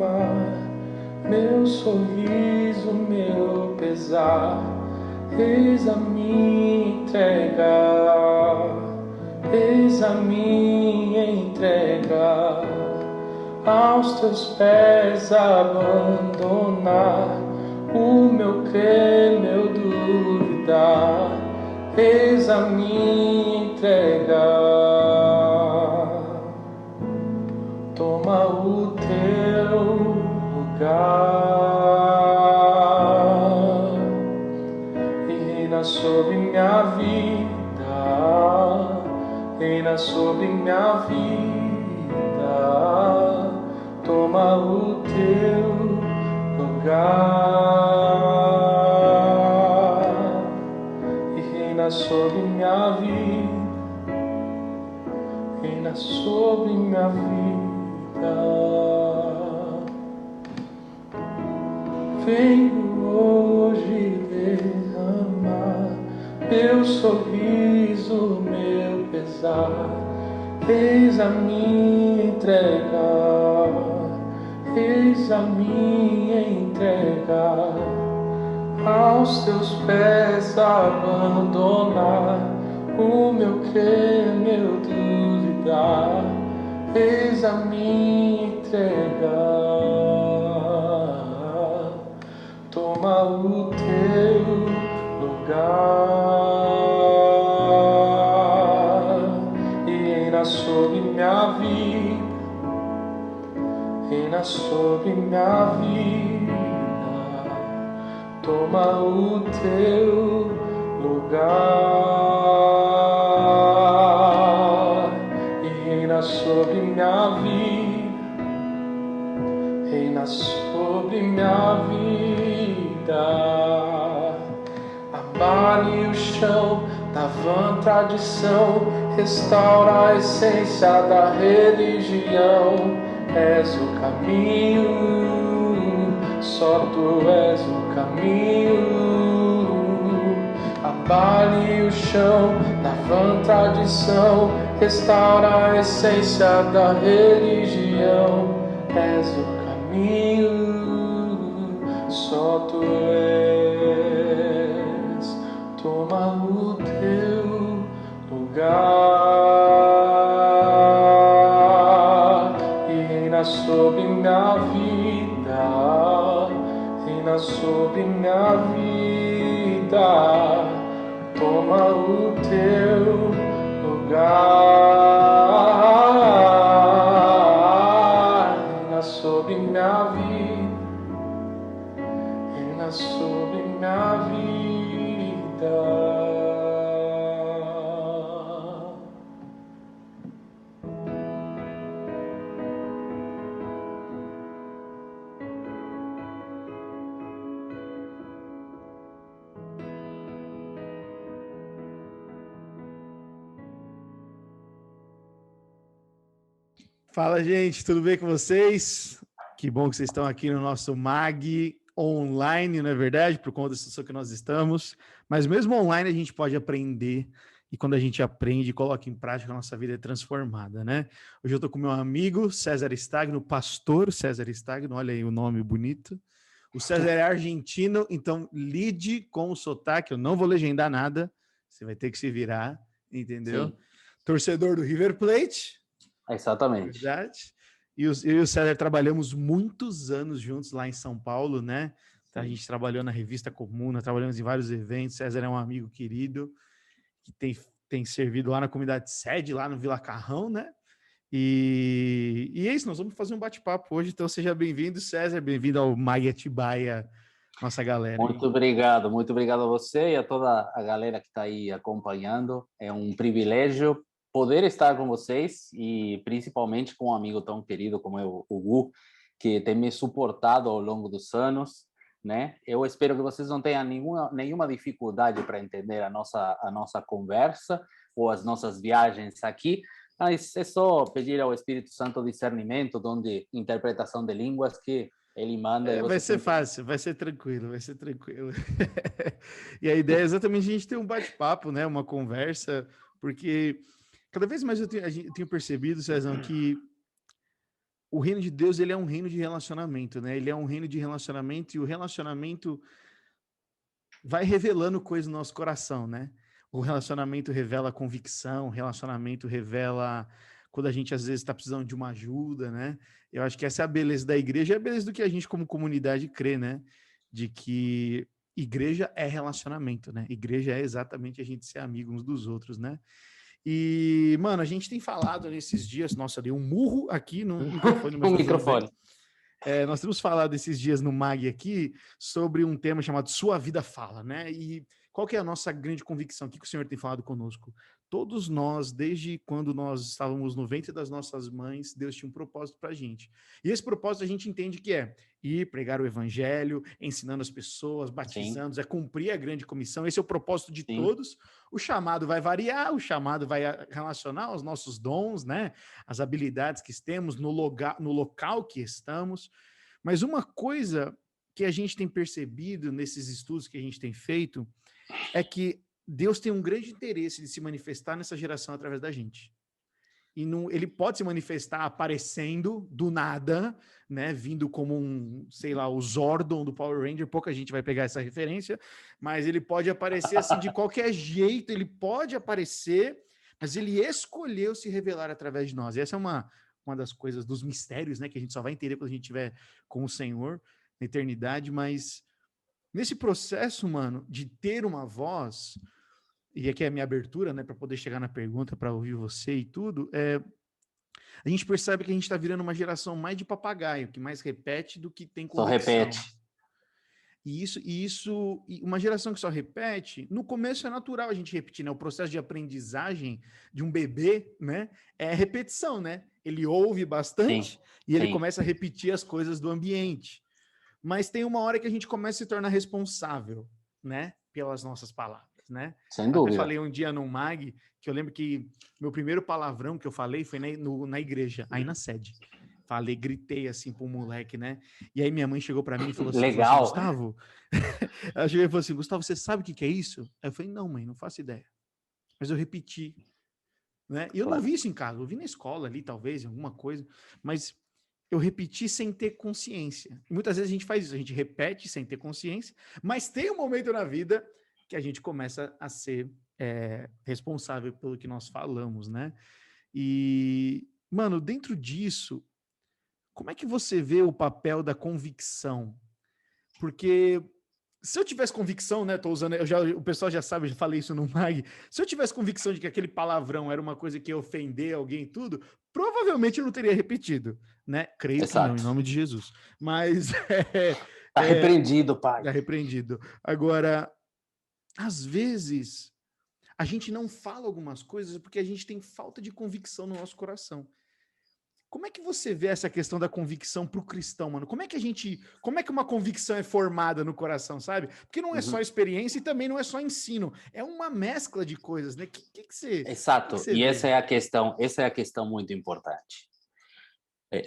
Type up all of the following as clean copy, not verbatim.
derrama, meu sorriso, meu pesar, eis a minha entrega, eis a minha entrega, aos teus pés abandonar o meu crer, meu duvidar, eis a minha entrega. Toma o teu lugar e reina sobre minha vida, reina sobre minha vida. Toma o teu lugar e reina sobre minha vida, reina sobre minha vida. Venho hoje derramar meu sorriso, meu pesar, eis a minha entrega, eis a minha entrega, aos teus pés abandonar o meu crer, meu duvidar, eis a minha entrega. Toma o teu lugar e reina sobre minha vida, reina sobre minha vida. Toma o teu lugar e reina sobre minha vida, reina sobre minha vida. Abale o chão da vã tradição, restaura a essência da religião. És o caminho, só tu és o caminho. Abale o chão da vã tradição, restaura a essência da religião. És o caminho, só tu és. Toma o teu lugar e reina sobre minha vida, reina sobre minha vida. Toma o teu lugar, reina sobre minha vida, reina sobre minha vida. Fala, gente, tudo bem com vocês? Que bom que vocês estão aqui no nosso MAG online, não é verdade? Por conta da situação que nós estamos. Mas mesmo online a gente pode aprender, e quando a gente aprende e coloca em prática, a nossa vida é transformada, né? Hoje eu estou com meu amigo César Stagno, pastor César Stagno, olha aí o nome bonito. O César é argentino, então lide com o sotaque, eu não vou legendar nada, você vai ter que se virar, entendeu? Sim. Torcedor do River Plate. Exatamente. Verdade. Eu e o César trabalhamos muitos anos juntos lá em São Paulo, né? Então, a gente trabalhou na Revista Comuna, trabalhamos em vários eventos. César é um amigo querido que tem servido lá na comunidade sede, lá no Vila Carrão, né? E é isso, nós vamos fazer um bate-papo hoje. Então, seja bem-vindo, César. Bem-vindo ao Mag Atibaia, nossa galera. Muito obrigado a você e a toda a galera que está aí acompanhando. É um privilégio poder estar com vocês e principalmente com um amigo tão querido como é o Gu, que tem me suportado ao longo dos anos, né? Eu espero que vocês não tenham nenhuma dificuldade para entender a nossa conversa ou as nossas viagens aqui, mas é só pedir ao Espírito Santo discernimento, dom de interpretação de línguas que ele manda. Vai ser fácil, vai ser tranquilo. E a ideia é exatamente a gente ter um bate-papo, né? Uma conversa, porque cada vez mais eu tenho percebido, Cezão, que o reino de Deus, ele é um reino de relacionamento, né? Ele é um reino de relacionamento, e o relacionamento vai revelando coisas no nosso coração, né? O relacionamento revela convicção, o relacionamento revela quando a gente às vezes está precisando de uma ajuda, né? Eu acho que essa é a beleza da igreja, é a beleza do que a gente como comunidade crê, né? De que igreja é relacionamento, né? Igreja é exatamente a gente ser amigo uns dos outros, né? E, mano, a gente tem falado nesses dias, nossa, dei um murro aqui no microfone, mas O tá tudo bem. microfone. Nós temos falado esses dias no MAG aqui sobre um tema chamado Sua Vida Fala, né? E qual que é a nossa grande convicção? O que o Senhor tem falado conosco? Todos nós, desde quando nós estávamos no ventre das nossas mães, Deus tinha um propósito para a gente. E esse propósito a gente entende que é ir pregar o evangelho, ensinando as pessoas, batizando, é cumprir a grande comissão. Esse é o propósito de todos. O chamado vai variar, o chamado vai relacionar os nossos dons, né? As habilidades que temos no local que estamos. Mas uma coisa que a gente tem percebido nesses estudos que a gente tem feito é que Deus tem um grande interesse de se manifestar nessa geração através da gente. E ele pode se manifestar aparecendo do nada, né, vindo como um, sei lá, o Zordon do Power Ranger, pouca gente vai pegar essa referência, mas ele pode aparecer assim de qualquer jeito, ele pode aparecer, mas ele escolheu se revelar através de nós. E essa é uma das coisas, dos mistérios, né, que a gente só vai entender quando a gente estiver com o Senhor na eternidade, mas nesse processo, mano, de ter uma voz, e aqui é a minha abertura, né, para poder chegar na pergunta, para ouvir você e tudo, a gente percebe que a gente está virando uma geração mais de papagaio, que mais repete do que tem convicção. Só repete. E uma geração que só repete, no começo é natural a gente repetir, né? O processo de aprendizagem de um bebê, né, é repetição, né? Ele ouve bastante e ele começa a repetir as coisas do ambiente. Mas tem uma hora que a gente começa a se tornar responsável, né, pelas nossas palavras, né? Sem dúvida. Eu falei um dia no MAG, que eu lembro que meu primeiro palavrão que eu falei foi na igreja, aí na sede. Falei, gritei assim pro moleque, né? E aí minha mãe chegou para mim e falou assim, legal. Gustavo, ela chegou e falou assim, Gustavo, você sabe o que é isso? Aí eu falei, não, mãe, não faço ideia. Mas eu repeti, né? E eu não ouvi isso em casa, eu ouvi na escola ali, talvez, alguma coisa, mas eu repeti sem ter consciência. E muitas vezes a gente faz isso, a gente repete sem ter consciência, mas tem um momento na vida que a gente começa a ser responsável pelo que nós falamos, né? E, mano, dentro disso, como é que você vê o papel da convicção? Porque se eu tivesse convicção, né, tô usando, o pessoal já sabe, eu já falei isso no MAG, se eu tivesse convicção de que aquele palavrão era uma coisa que ia ofender alguém e tudo, provavelmente eu não teria repetido, né? Creio que não, em nome de Jesus. Mas tá repreendido, pai. Tá repreendido. Agora, às vezes, a gente não fala algumas coisas porque a gente tem falta de convicção no nosso coração. Como é que você vê essa questão da convicção para o cristão, mano? Como é que uma convicção é formada no coração, sabe? Porque não é só experiência e também não é só ensino, é uma mescla de coisas, né? Que você? Exato. Que você e vê? essa é a questão muito importante.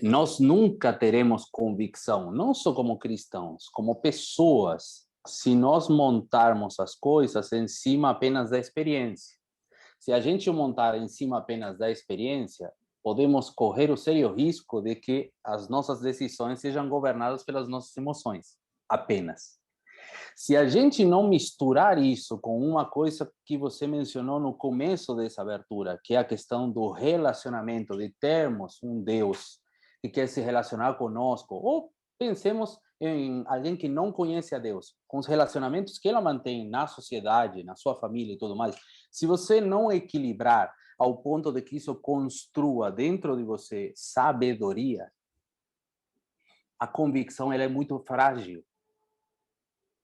Nós nunca teremos convicção, não só como cristãos, como pessoas, se nós montarmos as coisas em cima apenas da experiência. Se a gente montar em cima apenas da experiência, podemos correr o sério risco de que as nossas decisões sejam governadas pelas nossas emoções, apenas. Se a gente não misturar isso com uma coisa que você mencionou no começo dessa abertura, que é a questão do relacionamento, de termos um Deus que quer se relacionar conosco, ou pensemos em alguém que não conhece a Deus, com os relacionamentos que ela mantém na sociedade, na sua família e tudo mais, se você não equilibrar ao ponto de que isso construa dentro de você sabedoria, a convicção ela é muito frágil,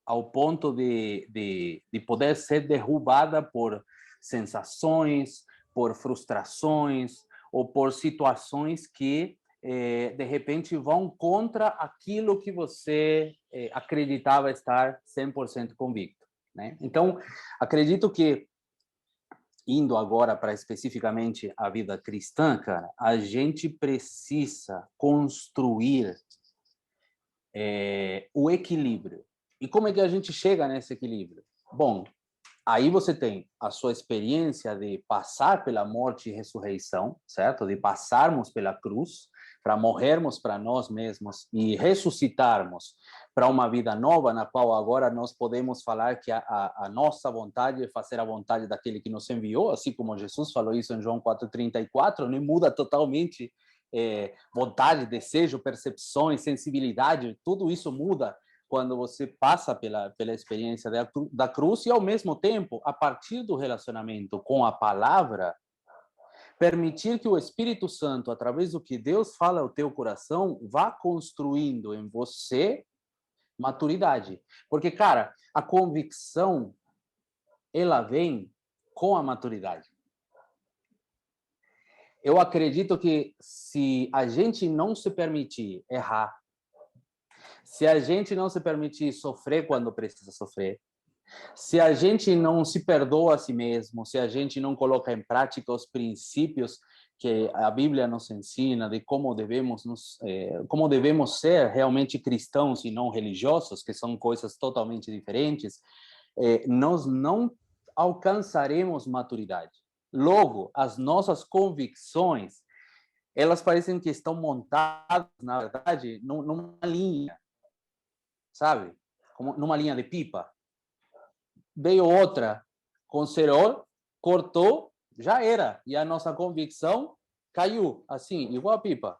ao ponto de poder ser derrubada por sensações, por frustrações ou por situações que de repente vão contra aquilo que você acreditava estar 100% convicto, né? Então, acredito que, indo agora para especificamente a vida cristã, cara, a gente precisa construir o equilíbrio. E como é que a gente chega nesse equilíbrio? Bom, aí você tem a sua experiência de passar pela morte e ressurreição, certo? De passarmos pela cruz, para morrermos para nós mesmos e ressuscitarmos para uma vida nova, na qual agora nós podemos falar que a nossa vontade é fazer a vontade daquele que nos enviou, assim como Jesus falou isso em João 4,34, não muda totalmente vontade, desejo, percepções, sensibilidade, tudo isso muda quando você passa pela experiência da cruz e, ao mesmo tempo, a partir do relacionamento com a palavra, permitir que o Espírito Santo, através do que Deus fala ao teu coração, vá construindo em você maturidade. Porque, cara, a convicção, ela vem com a maturidade. Eu acredito que se a gente não se permitir errar, se a gente não se permitir sofrer quando precisa sofrer, se a gente não se perdoa a si mesmo, se a gente não coloca em prática os princípios que a Bíblia nos ensina de como devemos ser realmente cristãos e não religiosos, que são coisas totalmente diferentes, nós não alcançaremos maturidade. Logo, as nossas convicções, elas parecem que estão montadas, na verdade, numa linha, sabe? Como numa linha de pipa. Veio outra com cerol, cortou, já era. E a nossa convicção caiu, assim, igual a pipa.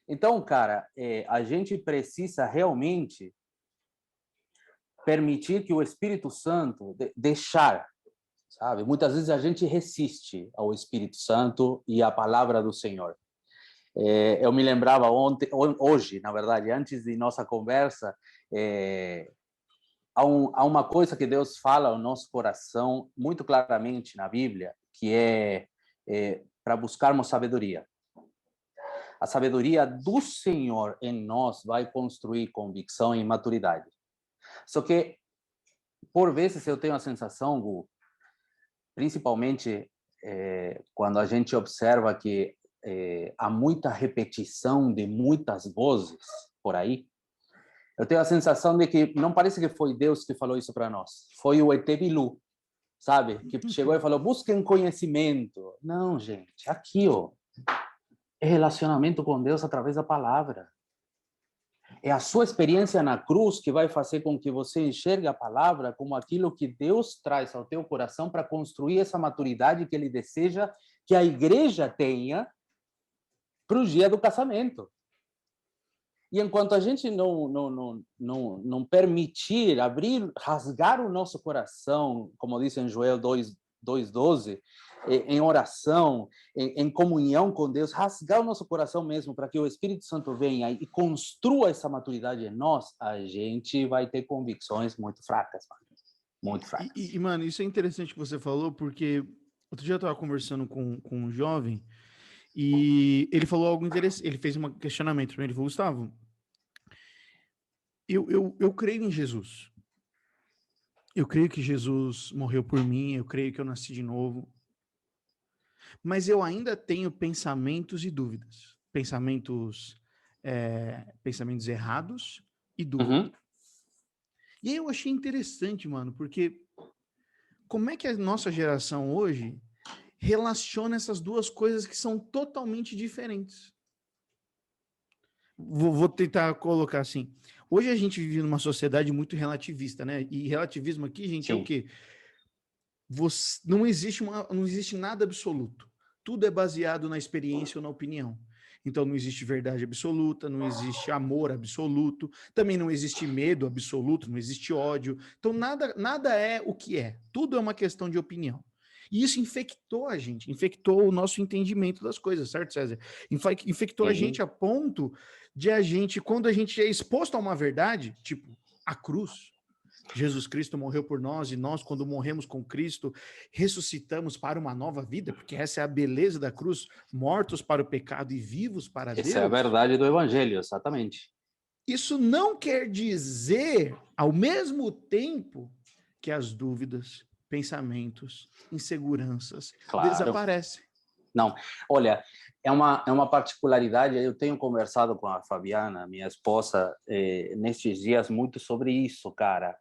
Então, cara, a gente precisa realmente permitir que o Espírito Santo deixar, sabe? Muitas vezes a gente resiste ao Espírito Santo e à palavra do Senhor. Eu me lembrava hoje, na verdade, antes de nossa conversa, há uma coisa que Deus fala ao nosso coração muito claramente na Bíblia, que é para buscarmos sabedoria. A sabedoria do Senhor em nós vai construir convicção e maturidade. Só que, por vezes, eu tenho a sensação, Gu, principalmente quando a gente observa que há muita repetição de muitas vozes por aí, eu tenho a sensação de que não parece que foi Deus que falou isso para nós. Foi o ET Bilu, sabe? Que chegou e falou, busquem conhecimento. Não, gente, aqui, ó, é relacionamento com Deus através da palavra. É a sua experiência na cruz que vai fazer com que você enxergue a palavra como aquilo que Deus traz ao teu coração para construir essa maturidade que Ele deseja que a igreja tenha para o dia do casamento. E enquanto a gente não permitir rasgar o nosso coração, como diz em Joel 2:12, em oração, em comunhão com Deus, rasgar o nosso coração mesmo para que o Espírito Santo venha e construa essa maturidade em nós, a gente vai ter convicções muito fracas, mano. Muito fracas. Mano, isso é interessante que você falou, porque outro dia eu estava conversando com um jovem e ele falou algo interessante. Ele fez um questionamento para mim. Ele falou, Gustavo, eu creio em Jesus. Eu creio que Jesus morreu por mim, eu creio que eu nasci de novo. Mas eu ainda tenho pensamentos e dúvidas. Pensamentos errados e dúvidas. Uhum. E aí eu achei interessante, mano, porque como é que a nossa geração hoje relaciona essas duas coisas que são totalmente diferentes? Vou tentar colocar assim. Hoje a gente vive numa sociedade muito relativista, né? E relativismo aqui, gente, Sim. É o quê? Não existe nada absoluto. Tudo é baseado na experiência ou na opinião. Então não existe verdade absoluta, não existe amor absoluto, também não existe medo absoluto, não existe ódio. Então nada é o que é. Tudo é uma questão de opinião. E isso infectou a gente, infectou o nosso entendimento das coisas, certo, César? Infectou a gente a ponto de quando a gente é exposto a uma verdade, tipo a cruz, Jesus Cristo morreu por nós e nós, quando morremos com Cristo, ressuscitamos para uma nova vida, porque essa é a beleza da cruz, mortos para o pecado e vivos para Deus. Essa é a verdade do Evangelho, exatamente. Isso não quer dizer, ao mesmo tempo, que as dúvidas, pensamentos, inseguranças desaparecem. Não, olha, é uma particularidade, eu tenho conversado com a Fabiana, minha esposa, nestes dias muito sobre isso, cara.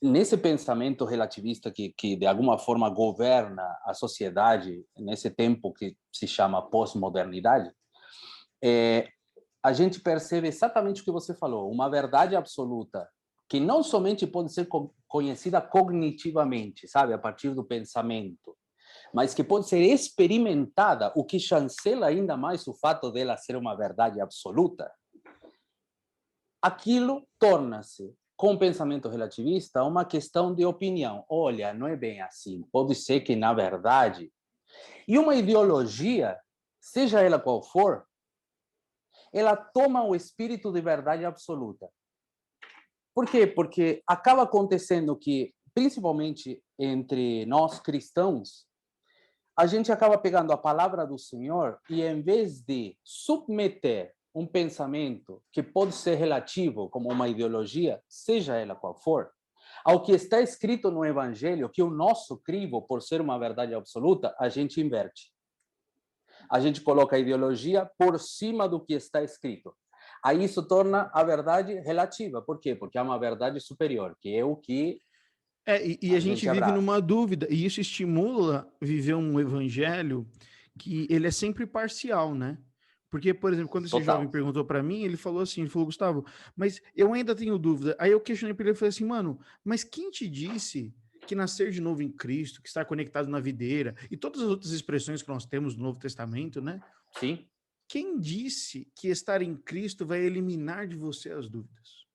nesse pensamento relativista que de alguma forma governa a sociedade nesse tempo que se chama pós-modernidade, a gente percebe exatamente o que você falou, uma verdade absoluta que não somente pode ser conhecida cognitivamente, sabe, a partir do pensamento, mas que pode ser experimentada, o que chancela ainda mais o fato dela ser uma verdade absoluta. Aquilo torna-se, com o pensamento relativista, uma questão de opinião. Olha, não é bem assim. Pode ser que, na verdade... E uma ideologia, seja ela qual for, ela toma o espírito de verdade absoluta. Por quê? Porque acaba acontecendo que, principalmente entre nós cristãos, a gente acaba pegando a palavra do Senhor e, em vez de submeter um pensamento que pode ser relativo, como uma ideologia, seja ela qual for, ao que está escrito no Evangelho, que o nosso crivo, por ser uma verdade absoluta, a gente inverte. A gente coloca a ideologia por cima do que está escrito. Aí isso torna a verdade relativa. Por quê? Porque é uma verdade superior, que é o que E a gente vive numa dúvida, e isso estimula viver um evangelho que ele é sempre parcial, né? Porque, por exemplo, quando esse jovem perguntou para mim, ele falou assim, Gustavo, mas eu ainda tenho dúvida. Aí eu questionei para ele e falei assim, mano, mas quem te disse que nascer de novo em Cristo, que estar conectado na videira, e todas as outras expressões que nós temos no Novo Testamento, né? Sim. Quem disse que estar em Cristo vai eliminar de você as dúvidas?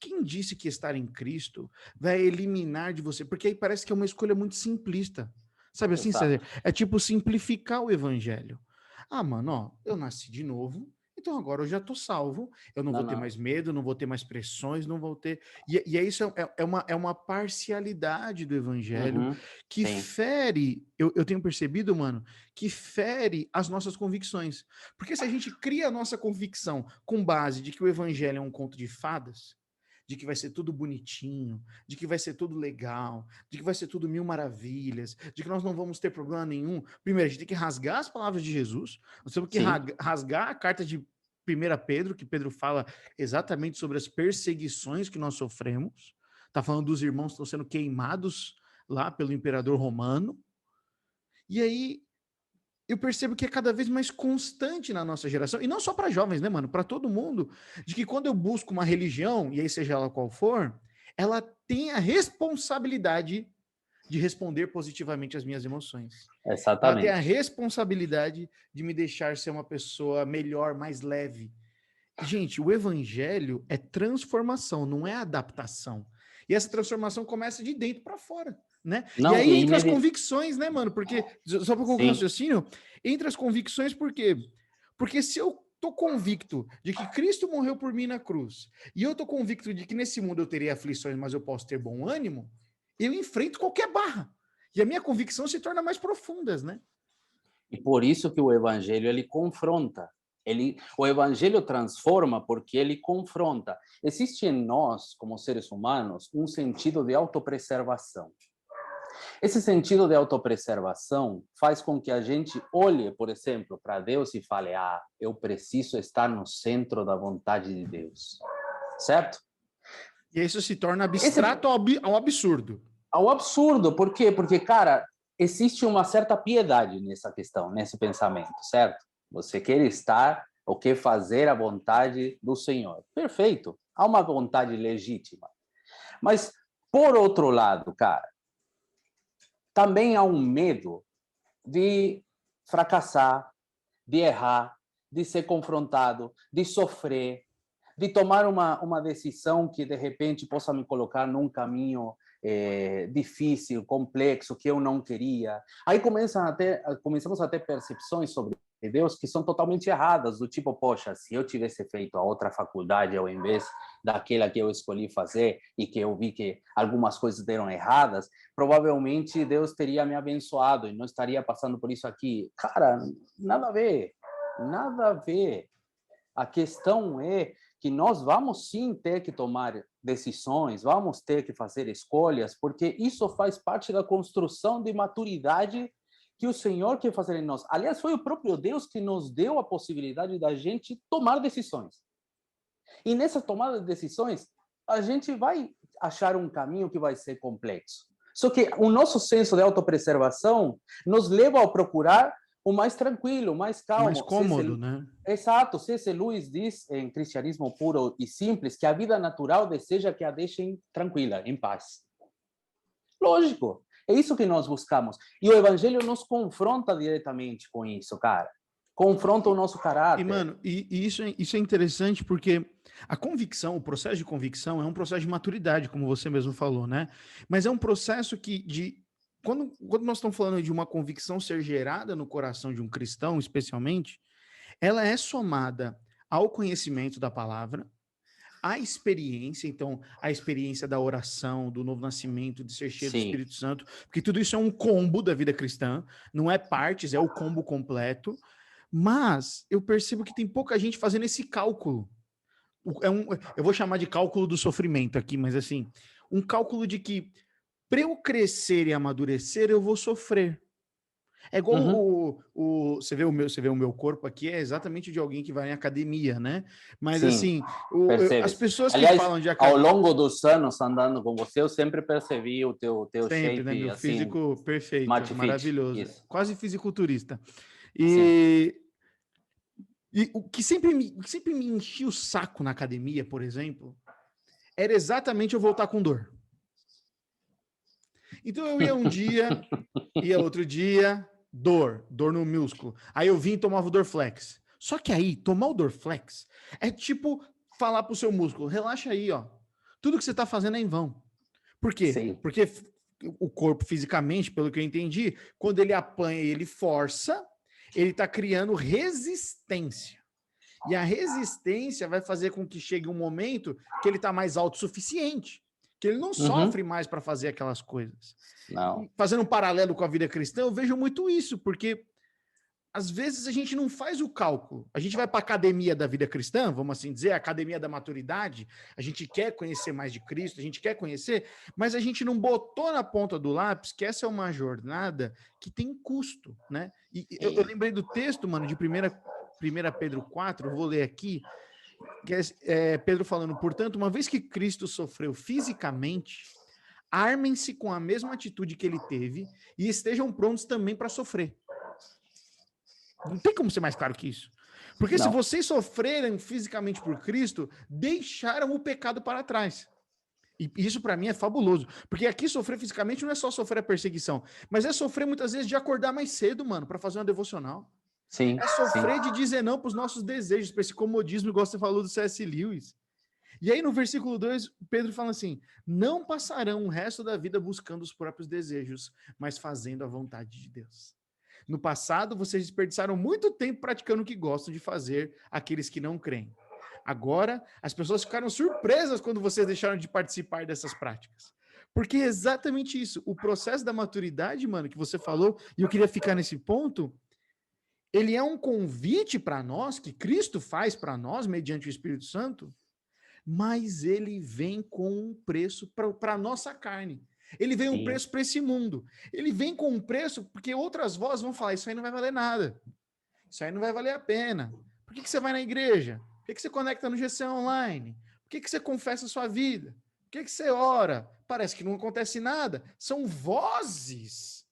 Quem disse que estar em Cristo vai eliminar de você? Porque aí parece que é uma escolha muito simplista. Sabe assim, César? É tipo simplificar o evangelho. Ah, mano, ó, eu nasci de novo, então agora eu já tô salvo, eu não vou ter mais medo, não vou ter mais pressões, não vou ter... E é isso, é uma parcialidade do evangelho que fere, eu tenho percebido, mano, que fere as nossas convicções. Porque se a gente cria a nossa convicção com base de que o evangelho é um conto de fadas, de que vai ser tudo bonitinho, de que vai ser tudo legal, de que vai ser tudo mil maravilhas, de que nós não vamos ter problema nenhum. Primeiro, a gente tem que rasgar as palavras de Jesus, nós temos que rasgar a carta de 1 Pedro, que Pedro fala exatamente sobre as perseguições que nós sofremos. Está falando dos irmãos que estão sendo queimados lá pelo imperador romano. E aí, eu percebo que é cada vez mais constante na nossa geração, e não só para jovens, né, mano? Para todo mundo, de que quando eu busco uma religião, e aí seja ela qual for, ela tem a responsabilidade de responder positivamente às minhas emoções. Exatamente. Ela tem a responsabilidade de me deixar ser uma pessoa melhor, mais leve. Gente, o evangelho é transformação, não é adaptação. E essa transformação começa de dentro para fora, né? Não, e aí entra as convicções, né, mano? Porque, só para concluir o raciocínio, entre as convicções, por quê? Porque se eu tô convicto de que Cristo morreu por mim na cruz, e eu tô convicto de que nesse mundo eu terei aflições, mas eu posso ter bom ânimo, eu enfrento qualquer barra. E a minha convicção se torna mais profundas, né? E por isso que o evangelho, ele confronta. O evangelho transforma porque ele confronta. Existe em nós, como seres humanos, um sentido de autopreservação. Esse sentido de autopreservação faz com que a gente olhe, por exemplo, para Deus e fale: ah, eu preciso estar no centro da vontade de Deus. Certo? E isso se torna abstrato ao absurdo. Ao absurdo. Por quê? Porque, cara, existe uma certa piedade nessa questão, nesse pensamento, certo? Você quer estar ou quer fazer a vontade do Senhor. Perfeito. Há uma vontade legítima. Mas, por outro lado, cara, também há um medo de fracassar, de errar, de ser confrontado, de sofrer, de tomar uma decisão que, de repente, possa me colocar num caminho difícil, complexo, que eu não queria. Aí começamos a ter percepções sobre Deus que são totalmente erradas, do tipo, poxa, se eu tivesse feito a outra faculdade ao invés daquela que eu escolhi fazer e que eu vi que algumas coisas deram erradas, provavelmente Deus teria me abençoado e não estaria passando por isso aqui. Cara, nada a ver, nada a ver. A questão é que nós vamos sim ter que tomar decisões, vamos ter que fazer escolhas, porque isso faz parte da construção de maturidade que o Senhor quer fazer em nós. Aliás, foi o próprio Deus que nos deu a possibilidade da gente tomar decisões. E nessa tomada de decisões, a gente vai achar um caminho que vai ser complexo. Só que o nosso senso de autopreservação nos leva a procurar o mais tranquilo, o mais calmo. Mais cômodo, né? Exato. C.S. Lewis diz em Cristianismo Puro e Simples que a vida natural deseja que a deixem tranquila, em paz. Lógico. É isso que nós buscamos. E o Evangelho nos confronta diretamente com isso, cara. Confronta o nosso caráter. E, mano, isso é interessante porque a convicção, o processo de convicção é um processo de maturidade, como você mesmo falou, né? Mas é um processo que quando nós estamos falando de uma convicção ser gerada no coração de um cristão, especialmente, ela é somada ao conhecimento da palavra, à experiência, então, a experiência da oração, do novo nascimento, de ser cheio do Espírito Santo, porque tudo isso é um combo da vida cristã, não é partes, é o combo completo. Mas eu percebo que tem pouca gente fazendo esse cálculo. Eu vou chamar de cálculo do sofrimento aqui, mas assim, um cálculo de que para eu crescer e amadurecer, eu vou sofrer. É igual você vê o meu corpo aqui, é exatamente de alguém que vai em academia, né? Mas assim, as pessoas que falam de academia... Ao longo dos anos andando com você, eu sempre percebi o teu shape, né? Meu assim, físico perfeito, maravilhoso. Isso. Quase fisiculturista. E o que sempre me enchia o saco na academia, por exemplo, era exatamente eu voltar com dor. Então eu ia um dia, ia outro dia, dor no músculo. Aí eu vim e tomava o Dorflex. Só que aí, tomar o Dorflex é tipo falar pro seu músculo, relaxa aí, ó. Tudo que você tá fazendo é em vão. Por quê? Sim. Porque o corpo fisicamente, pelo que eu entendi, quando ele apanha e ele força, ele está criando resistência. E a resistência vai fazer com que chegue um momento que ele está mais autossuficiente, que ele não sofre mais para fazer aquelas coisas. Não. Fazendo um paralelo com a vida cristã, eu vejo muito isso, porque às vezes a gente não faz o cálculo. A gente vai para a academia da vida cristã, vamos assim dizer, a academia da maturidade, a gente quer conhecer mais de Cristo, a gente quer conhecer, mas a gente não botou na ponta do lápis que essa é uma jornada que tem custo, né? E eu lembrei do texto, mano, de 1 Pedro 4, eu vou ler aqui, que é Pedro falando, portanto, uma vez que Cristo sofreu fisicamente, armem-se com a mesma atitude que ele teve e estejam prontos também para sofrer. Não tem como ser mais claro que isso. Porque se vocês sofrerem fisicamente por Cristo, deixaram o pecado para trás. E isso para mim é fabuloso. Porque aqui sofrer fisicamente não é só sofrer a perseguição, mas é sofrer muitas vezes de acordar mais cedo, mano, para fazer uma devocional. Sim. É sofrer de dizer não para os nossos desejos, para esse comodismo, igual você falou do C.S. Lewis. E aí no versículo 2, Pedro fala assim, não passarão o resto da vida buscando os próprios desejos, mas fazendo a vontade de Deus. No passado, vocês desperdiçaram muito tempo praticando o que gostam de fazer aqueles que não creem. Agora, as pessoas ficaram surpresas quando vocês deixaram de participar dessas práticas. Porque é exatamente isso. O processo da maturidade, mano, que você falou, e eu queria ficar nesse ponto, ele é um convite para nós, que Cristo faz para nós, mediante o Espírito Santo, mas ele vem com um preço para a nossa carne. Ele vem um preço para esse mundo. Ele vem com um preço porque outras vozes vão falar, isso aí não vai valer nada. Isso aí não vai valer a pena. Por que você vai na igreja? Por que você conecta no GC Online? Por que você confessa a sua vida? Por que você ora? Parece que não acontece nada. São vozes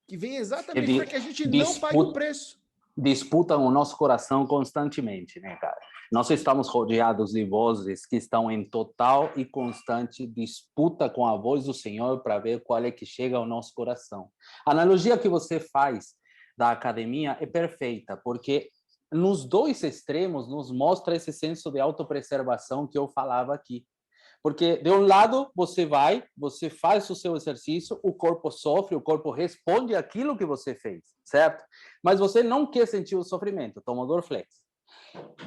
que vêm exatamente para que a gente não pague o preço. Disputam o nosso coração constantemente, né, cara? Nós estamos rodeados de vozes que estão em total e constante disputa com a voz do Senhor para ver qual é que chega ao nosso coração. A analogia que você faz da academia é perfeita, porque nos dois extremos nos mostra esse senso de autopreservação que eu falava aqui. Porque, de um lado, você faz o seu exercício, o corpo sofre, o corpo responde àquilo que você fez, certo? Mas você não quer sentir o sofrimento, toma o Dorflex.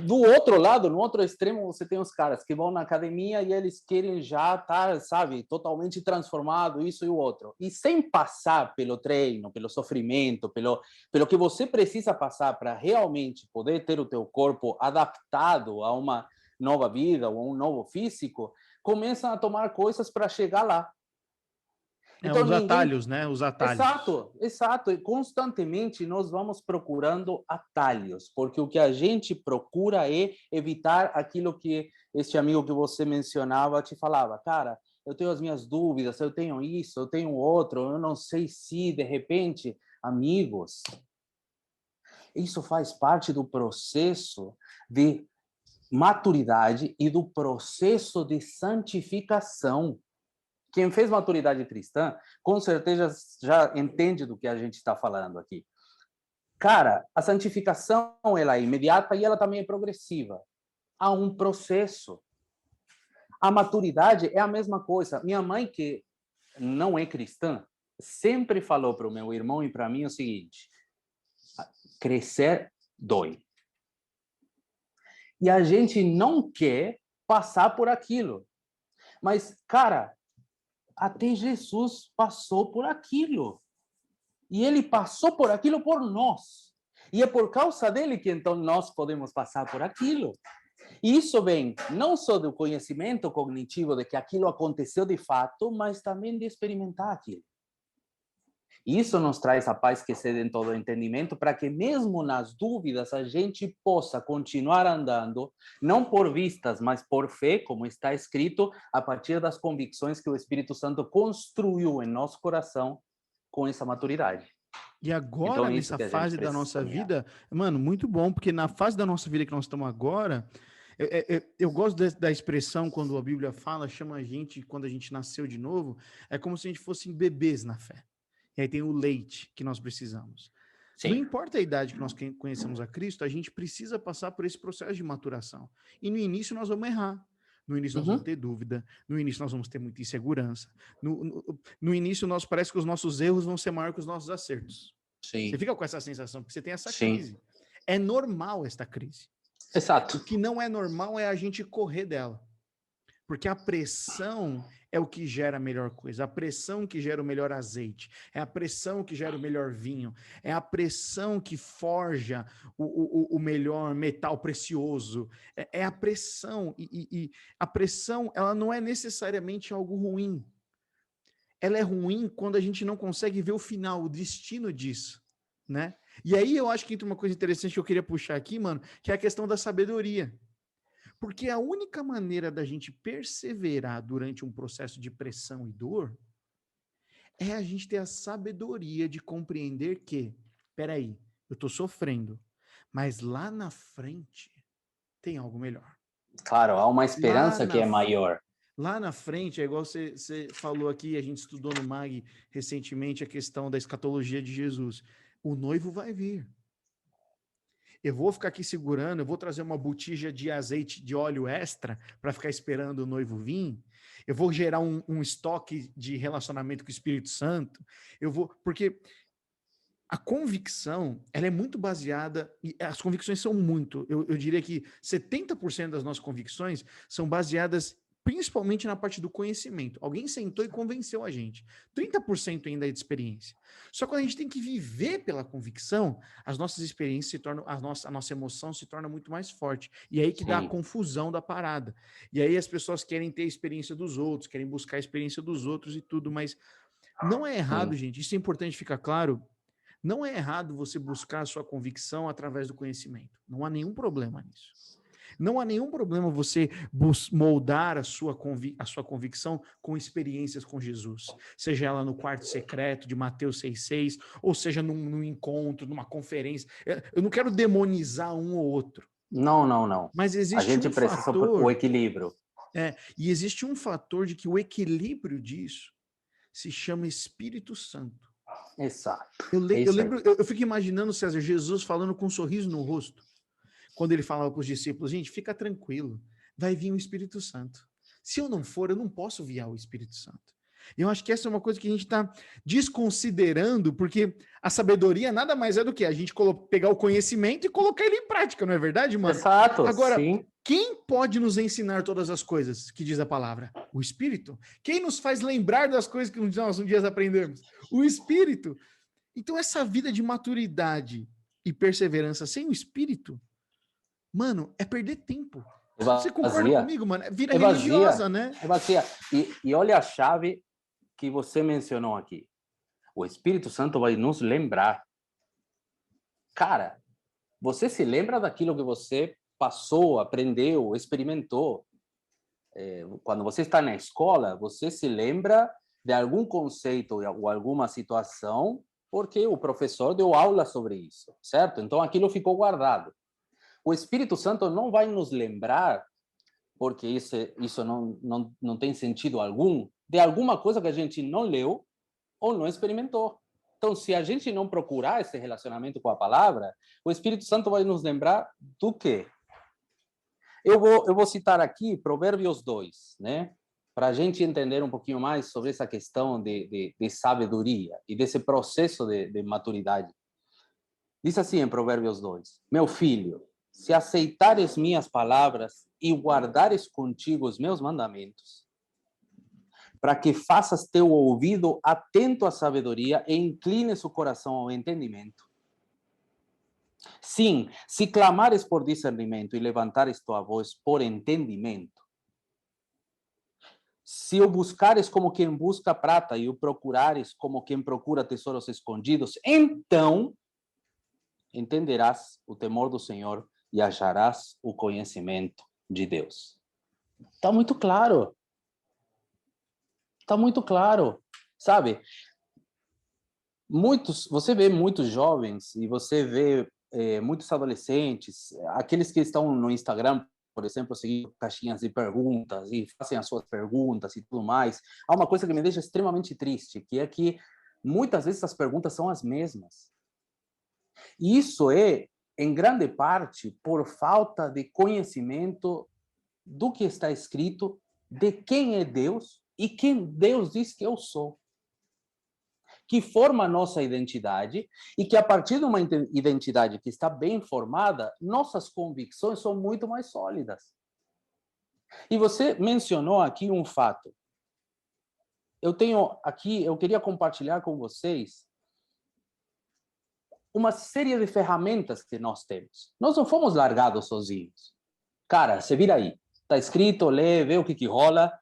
Do outro lado, no outro extremo, você tem os caras que vão na academia e eles querem já estar, sabe, totalmente transformado, isso e o outro. E sem passar pelo treino, pelo sofrimento, pelo que você precisa passar para realmente poder ter o teu corpo adaptado a uma nova vida ou a um novo físico, começam a tomar coisas para chegar lá. Então, os atalhos, né? Os atalhos. Exato. E constantemente nós vamos procurando atalhos, porque o que a gente procura é evitar aquilo que este amigo que você mencionava te falava. Cara, eu tenho as minhas dúvidas, eu tenho isso, eu tenho outro, eu não sei se, de repente, amigos, isso faz parte do processo de maturidade e do processo de santificação. Quem fez maturidade cristã, com certeza já entende do que a gente está falando aqui. Cara, a santificação ela é imediata e ela também é progressiva. Há um processo. A maturidade é a mesma coisa. Minha mãe, que não é cristã, sempre falou para o meu irmão e para mim o seguinte: crescer dói. E a gente não quer passar por aquilo. Mas, cara, até Jesus passou por aquilo. E ele passou por aquilo por nós. E é por causa dele que então nós podemos passar por aquilo. E isso vem não só do conhecimento cognitivo de que aquilo aconteceu de fato, mas também de experimentar aquilo. E isso nos traz a paz que excede em todo entendimento, para que mesmo nas dúvidas a gente possa continuar andando, não por vistas, mas por fé, como está escrito, a partir das convicções que o Espírito Santo construiu em nosso coração com essa maturidade. E agora, Então, nessa fase da nossa vida, mano, muito bom, porque na fase da nossa vida que nós estamos agora, eu gosto da expressão quando a Bíblia fala, chama a gente, quando a gente nasceu de novo, é como se a gente fosse bebês na fé. E aí tem o leite que nós precisamos. Sim. Não importa a idade que nós conhecemos a Cristo, a gente precisa passar por esse processo de maturação. E no início nós vamos errar. No início nós vamos ter dúvida. No início nós vamos ter muita insegurança. No início nós parece que os nossos erros vão ser maiores que os nossos acertos. Sim. Você fica com essa sensação, porque você tem essa crise. É normal esta crise. Exato. O que não é normal é a gente correr dela. Porque a pressão é o que gera a melhor coisa, a pressão que gera o melhor azeite, é a pressão que gera o melhor vinho, é a pressão que forja o melhor metal precioso, é a pressão, e a pressão, ela não é necessariamente algo ruim. Ela é ruim quando a gente não consegue ver o final, o destino disso, né? E aí eu acho que entra uma coisa interessante que eu queria puxar aqui, mano, que é a questão da sabedoria. Porque a única maneira da gente perseverar durante um processo de pressão e dor é a gente ter a sabedoria de compreender que, peraí, eu tô sofrendo, mas lá na frente tem algo melhor. Claro, há uma esperança que é maior. Lá na frente, é igual você falou aqui, a gente estudou no MAG recentemente a questão da escatologia de Jesus. O noivo vai vir. Eu vou ficar aqui segurando, eu vou trazer uma botija de azeite de óleo extra para ficar esperando o noivo vir. Eu vou gerar um estoque de relacionamento com o Espírito Santo. Porque a convicção, ela é muito baseada, e as convicções são muito, eu diria que 70% das nossas convicções são baseadas principalmente na parte do conhecimento. Alguém sentou e convenceu a gente. 30% ainda é de experiência. Só que quando a gente tem que viver pela convicção, as nossas experiências se tornam, a nossa emoção se torna muito mais forte. E aí que dá a confusão da parada. E aí as pessoas querem ter a experiência dos outros, querem buscar a experiência dos outros e tudo, mas não é errado, gente. Isso é importante ficar claro. Não é errado você buscar a sua convicção através do conhecimento. Não há nenhum problema nisso. Não há nenhum problema você moldar a sua convicção com experiências com Jesus. Seja ela no quarto secreto de Mateus 6,6, ou seja num encontro, numa conferência. Eu não quero demonizar um ou outro. Não. Mas existe a gente precisa o equilíbrio. E existe um fator de que o equilíbrio disso se chama Espírito Santo. Exato. Eu fico imaginando, César, Jesus falando com um sorriso no rosto. Quando ele falava para os discípulos, gente, fica tranquilo, vai vir o Espírito Santo. Se eu não for, eu não posso enviar o Espírito Santo. E eu acho que essa é uma coisa que a gente está desconsiderando, porque a sabedoria nada mais é do que a gente pegar o conhecimento e colocar ele em prática, não é verdade, mano? Exato, agora, sim. Quem pode nos ensinar todas as coisas que diz a palavra? O Espírito. Quem nos faz lembrar das coisas que nós um dia aprendemos? O Espírito. Então, essa vida de maturidade e perseverança sem o Espírito, mano, é perder tempo. Você concorda comigo, mano? Vira religiosa, né? É vazia. E olha a chave que você mencionou aqui. O Espírito Santo vai nos lembrar. Cara, você se lembra daquilo que você passou, aprendeu, experimentou. quando você está na escola, você se lembra de algum conceito ou alguma situação porque o professor deu aula sobre isso, certo? Então, aquilo ficou guardado. O Espírito Santo não vai nos lembrar, porque isso não tem sentido algum, de alguma coisa que a gente não leu ou não experimentou. Então, se a gente não procurar esse relacionamento com a palavra, o Espírito Santo vai nos lembrar do quê? Eu vou citar aqui Provérbios 2, né? Para a gente entender um pouquinho mais sobre essa questão de sabedoria e desse processo de maturidade. Diz assim em Provérbios 2: Meu filho, se aceitares minhas palavras e guardares contigo os meus mandamentos, para que faças teu ouvido atento à sabedoria e inclines o coração ao entendimento. Sim, se clamares por discernimento e levantares tua voz por entendimento, se o buscares como quem busca prata e o procurares como quem procura tesouros escondidos, então entenderás o temor do Senhor e acharás o conhecimento de Deus. Está muito claro. Está muito claro, sabe? Você vê muitos jovens e você vê muitos adolescentes, aqueles que estão no Instagram, por exemplo, seguindo caixinhas de perguntas e fazem as suas perguntas e tudo mais. Há uma coisa que me deixa extremamente triste, que é que muitas vezes as perguntas são as mesmas. E isso é, em grande parte, por falta de conhecimento do que está escrito, de quem é Deus e quem Deus diz que eu sou. Que forma a nossa identidade e que, a partir de uma identidade que está bem formada, nossas convicções são muito mais sólidas. E você mencionou aqui um fato. Eu queria compartilhar com vocês uma série de ferramentas que nós temos. Nós não fomos largados sozinhos. Cara, você vira aí. Está escrito, lê, vê o que rola,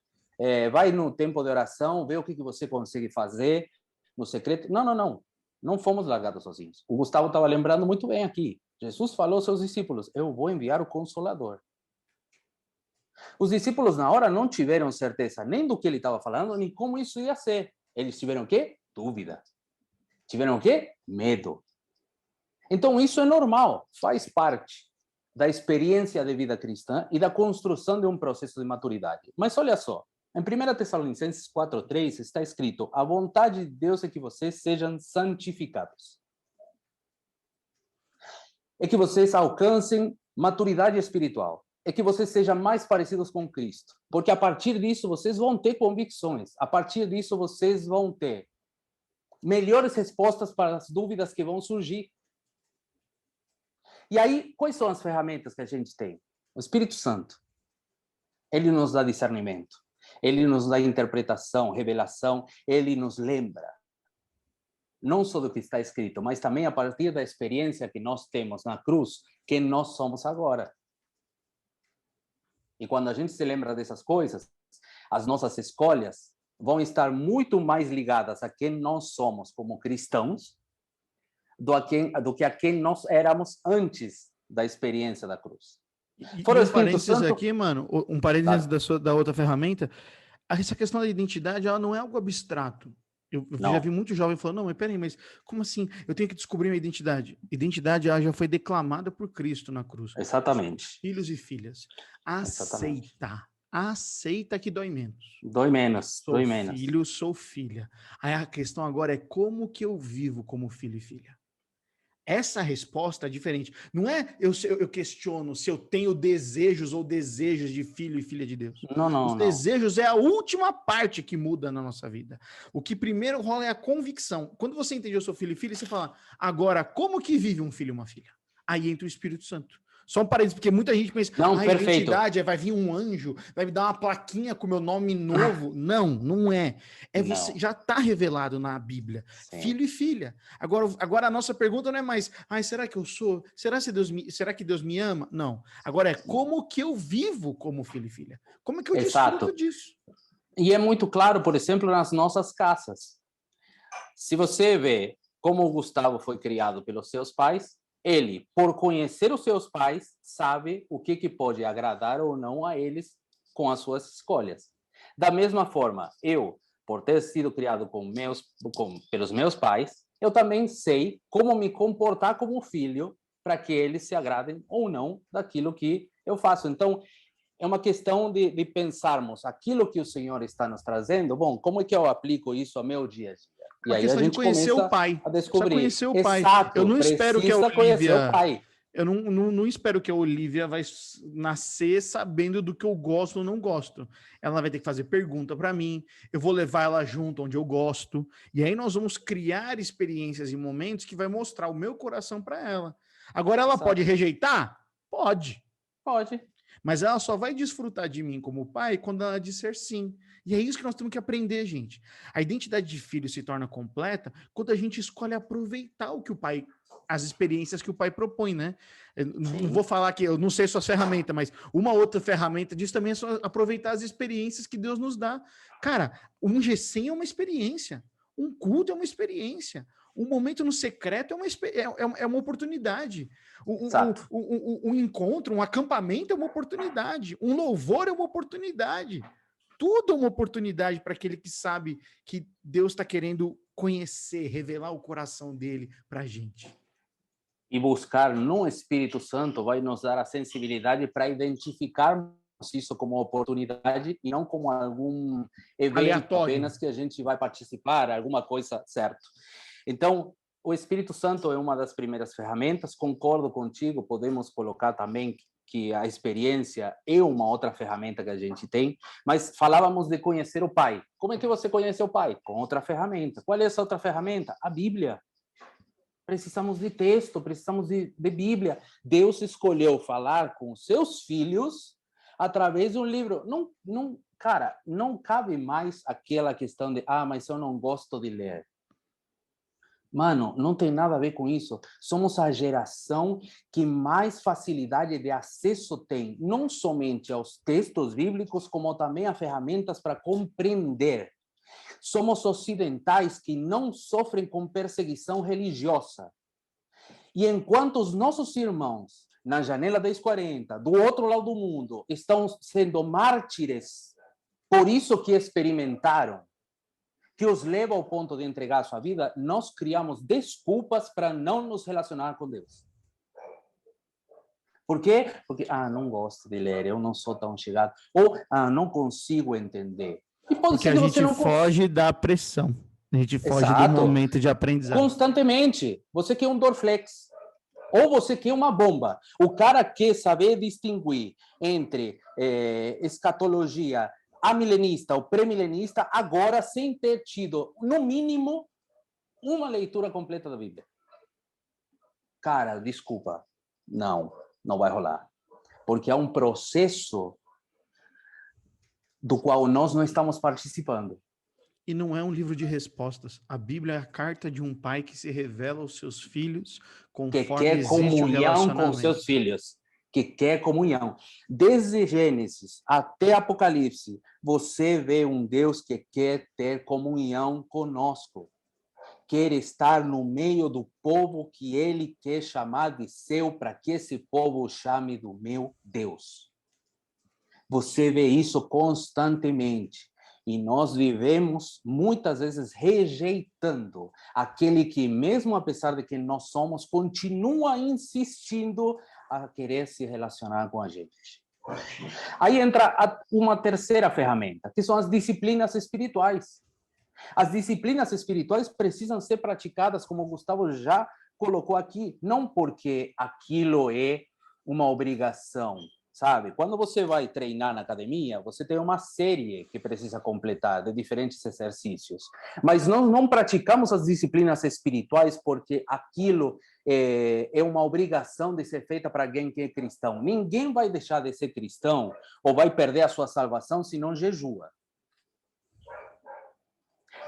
vai no tempo de oração, vê o que você consegue fazer no secreto. Não. Não fomos largados sozinhos. O Gustavo estava lembrando muito bem aqui. Jesus falou aos seus discípulos, eu vou enviar o Consolador. Os discípulos, na hora, não tiveram certeza nem do que ele estava falando, nem como isso ia ser. Eles tiveram o quê? Dúvida. Tiveram o quê? Medo. Então, isso é normal, faz parte da experiência de vida cristã e da construção de um processo de maturidade. Mas olha só, em 1 Tessalonicenses 4:3 está escrito: a vontade de Deus é que vocês sejam santificados. É que vocês alcancem maturidade espiritual. É que vocês sejam mais parecidos com Cristo. Porque a partir disso vocês vão ter convicções. A partir disso vocês vão ter melhores respostas para as dúvidas que vão surgir. E aí, quais são as ferramentas que a gente tem? O Espírito Santo. Ele nos dá discernimento. Ele nos dá interpretação, revelação. Ele nos lembra. Não só do que está escrito, mas também a partir da experiência que nós temos na cruz, quem nós somos agora. E quando a gente se lembra dessas coisas, as nossas escolhas vão estar muito mais ligadas a quem nós somos como cristãos do que a quem nós éramos antes da experiência da cruz. Fora o Espírito Santo aqui, mano, um parênteses Claro. da outra ferramenta, essa questão da identidade, ela não é algo abstrato. Eu já vi muito jovem falando, não, mas peraí, mas como assim? Eu tenho que descobrir minha identidade. Identidade já foi declamada por Cristo na cruz. Exatamente. Filhos e filhas. Aceita que dói menos. Dói menos. Sou filho, sou filha. Aí a questão agora é como que eu vivo como filho e filha? Essa resposta é diferente. Não é eu questiono se eu tenho desejos ou desejos de filho e filha de Deus. Não. Os desejos é a última parte que muda na nossa vida. O que primeiro rola é a convicção. Quando você entende eu sou filho e filha, você fala, agora, como que vive um filho e uma filha? Aí entra o Espírito Santo. Só um parênteses, porque muita gente pensa, identidade, vai vir um anjo, vai me dar uma plaquinha com meu nome novo. Não é. Você, já está revelado na Bíblia. Sim. Filho e filha. Agora a nossa pergunta não é mais, será que eu sou? Será que Deus me ama? Não. Agora é como que eu vivo como filho e filha? Como é que eu desfruto disso? E é muito claro, por exemplo, nas nossas casas. Se você vê como o Gustavo foi criado pelos seus pais, ele, por conhecer os seus pais, sabe o que pode agradar ou não a eles com as suas escolhas. Da mesma forma, eu, por ter sido criado pelos meus pais, eu também sei como me comportar como filho para que eles se agradem ou não daquilo que eu faço. Então, é uma questão de pensarmos aquilo que o Senhor está nos trazendo. Bom, como é que eu aplico isso ao meu dia a dia? E A aí a questão de gente conhecer o começa pai. a Precisa descobrir. conhecer o pai. Exato, Eu não espero que a precisa conhecer o Olivia... pai. Eu não espero que a Olivia vai nascer sabendo do que eu gosto ou não gosto. Ela vai ter que fazer pergunta para mim, eu vou levar ela junto onde eu gosto, e aí nós vamos criar experiências e momentos que vai mostrar o meu coração para ela. Agora, ela pode rejeitar? Pode. Pode. Mas ela só vai desfrutar de mim como pai quando ela disser sim. E é isso que nós temos que aprender, gente. A identidade de filho se torna completa quando a gente escolhe aproveitar o que o pai, as experiências que o pai propõe, né? Eu não vou falar que eu não sei suas ferramentas, mas uma outra ferramenta disso também é só aproveitar as experiências que Deus nos dá. Cara, um G100 é uma experiência. Um culto é uma experiência. Um momento no secreto é uma oportunidade. Um encontro, um acampamento é uma oportunidade. Um louvor é uma oportunidade. Tudo é uma oportunidade para aquele que sabe que Deus está querendo conhecer, revelar o coração dele para a gente. E buscar no Espírito Santo vai nos dar a sensibilidade para identificar isso como oportunidade e não como algum evento aleatório, apenas que a gente vai participar, alguma coisa, certo? Então, o Espírito Santo é uma das primeiras ferramentas, concordo contigo, podemos colocar também que a experiência é uma outra ferramenta que a gente tem, mas falávamos de conhecer o Pai. Como é que você conhece o Pai? Com outra ferramenta. Qual é essa outra ferramenta? A Bíblia. Precisamos de texto, precisamos de Bíblia. Deus escolheu falar com os seus filhos através de um livro. Cara, não cabe mais aquela questão de, mas eu não gosto de ler. Mano, não tem nada a ver com isso. Somos a geração que mais facilidade de acesso tem, não somente aos textos bíblicos, como também a ferramentas para compreender. Somos ocidentais que não sofrem com perseguição religiosa. E enquanto os nossos irmãos, na janela 1040, do outro lado do mundo, estão sendo mártires, por isso que experimentaram, que os leva ao ponto de entregar a sua vida, nós criamos desculpas para não nos relacionar com Deus. Por quê? Porque, não gosto de ler, eu não sou tão chegado. Ou, não consigo entender. E pode porque ser que a gente você não foge da pressão. A gente foge Exato. do momento de aprendizado. Constantemente. Você quer um Dorflex. Ou você quer uma bomba. O cara quer saber distinguir entre escatologia amilenista ou pré-milenista agora sem ter tido, no mínimo, uma leitura completa da Bíblia. Cara, desculpa. Não vai rolar. Porque é um processo do qual nós não estamos participando. E não é um livro de respostas. A Bíblia é a carta de um pai que se revela aos seus filhos conforme que quer existe o comunhão relacionamento. com seus filhos, que quer comunhão. Desde Gênesis até Apocalipse, você vê um Deus que quer ter comunhão conosco. Quer estar no meio do povo que ele quer chamar de seu, para que esse povo o chame do meu Deus. Você vê isso constantemente. E nós vivemos, muitas vezes, rejeitando aquele que, mesmo apesar de quem nós somos, continua insistindo a querer se relacionar com a gente. Aí entra uma terceira ferramenta, que são as disciplinas espirituais. As disciplinas espirituais precisam ser praticadas, como o Gustavo já colocou aqui, não porque aquilo é uma obrigação, sabe? Quando você vai treinar na academia, você tem uma série que precisa completar de diferentes exercícios. Mas nós não praticamos as disciplinas espirituais porque aquilo é uma obrigação de ser feita para alguém que é cristão. Ninguém vai deixar de ser cristão ou vai perder a sua salvação se não jejua.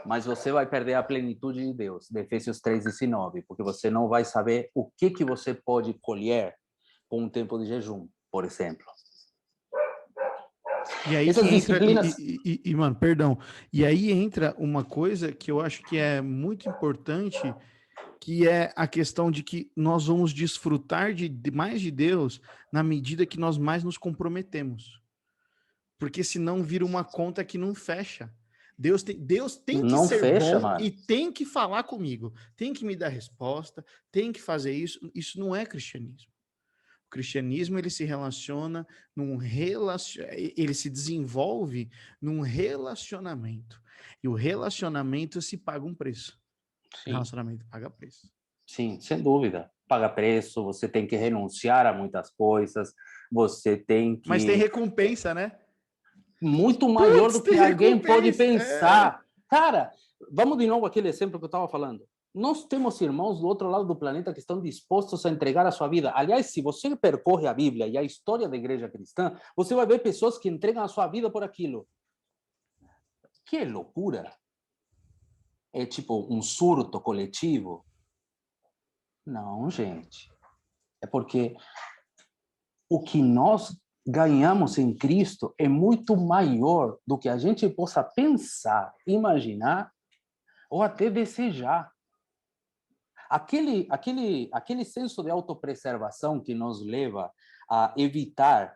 Mas você vai perder a plenitude de Deus, de Efésios 3:19, porque você não vai saber o que você pode colher com um tempo de jejum, por exemplo. E aí essas disciplinas... mano, perdão. E aí entra uma coisa que eu acho que é muito importante, que é a questão de que nós vamos desfrutar de mais de Deus na medida que nós mais nos comprometemos. porque senão vira uma conta que não fecha. Deus tem que Não ser fecha, bom mano. e tem que falar comigo, tem que me dar resposta, tem que fazer isso. Isso não é cristianismo. O cristianismo, ele se relaciona ele se desenvolve num relacionamento. E o relacionamento se paga um preço. Sim. Relacionamento paga preço. Sim, sem dúvida. Paga preço, você tem que renunciar a muitas coisas, você tem que... Mas tem recompensa, né? Muito maior do que alguém pode pensar. É. Cara, vamos de novo àquele exemplo que eu estava falando. Nós temos irmãos do outro lado do planeta que estão dispostos a entregar a sua vida. Aliás, se você percorre a Bíblia e a história da igreja cristã, você vai ver pessoas que entregam a sua vida por aquilo. Que loucura! É tipo um surto coletivo? Não, gente. É porque o que nós ganhamos em Cristo é muito maior do que a gente possa pensar, imaginar ou até desejar. Aquele senso de autopreservação que nos leva a evitar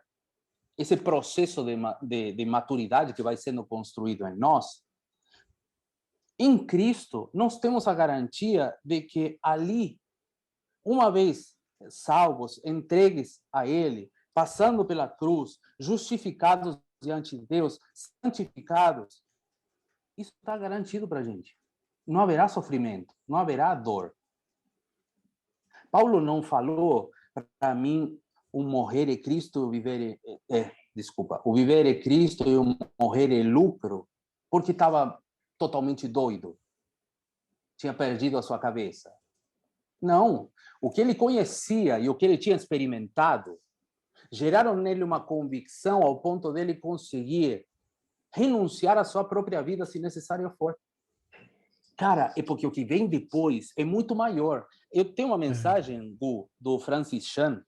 esse processo de maturidade que vai sendo construído em nós, em Cristo, nós temos a garantia de que ali, uma vez salvos, entregues a Ele, passando pela cruz, justificados diante de Deus, santificados, isso está garantido para a gente. Não haverá sofrimento, não haverá dor. Paulo não falou para mim o morrer é Cristo, o viver o viver é Cristo e o morrer é lucro, porque estava totalmente doido, tinha perdido a sua cabeça. Não, o que ele conhecia e o que ele tinha experimentado geraram nele uma convicção ao ponto dele conseguir renunciar à sua própria vida se necessário for. Cara, é porque o que vem depois é muito maior. Eu tenho uma mensagem do Francis Chan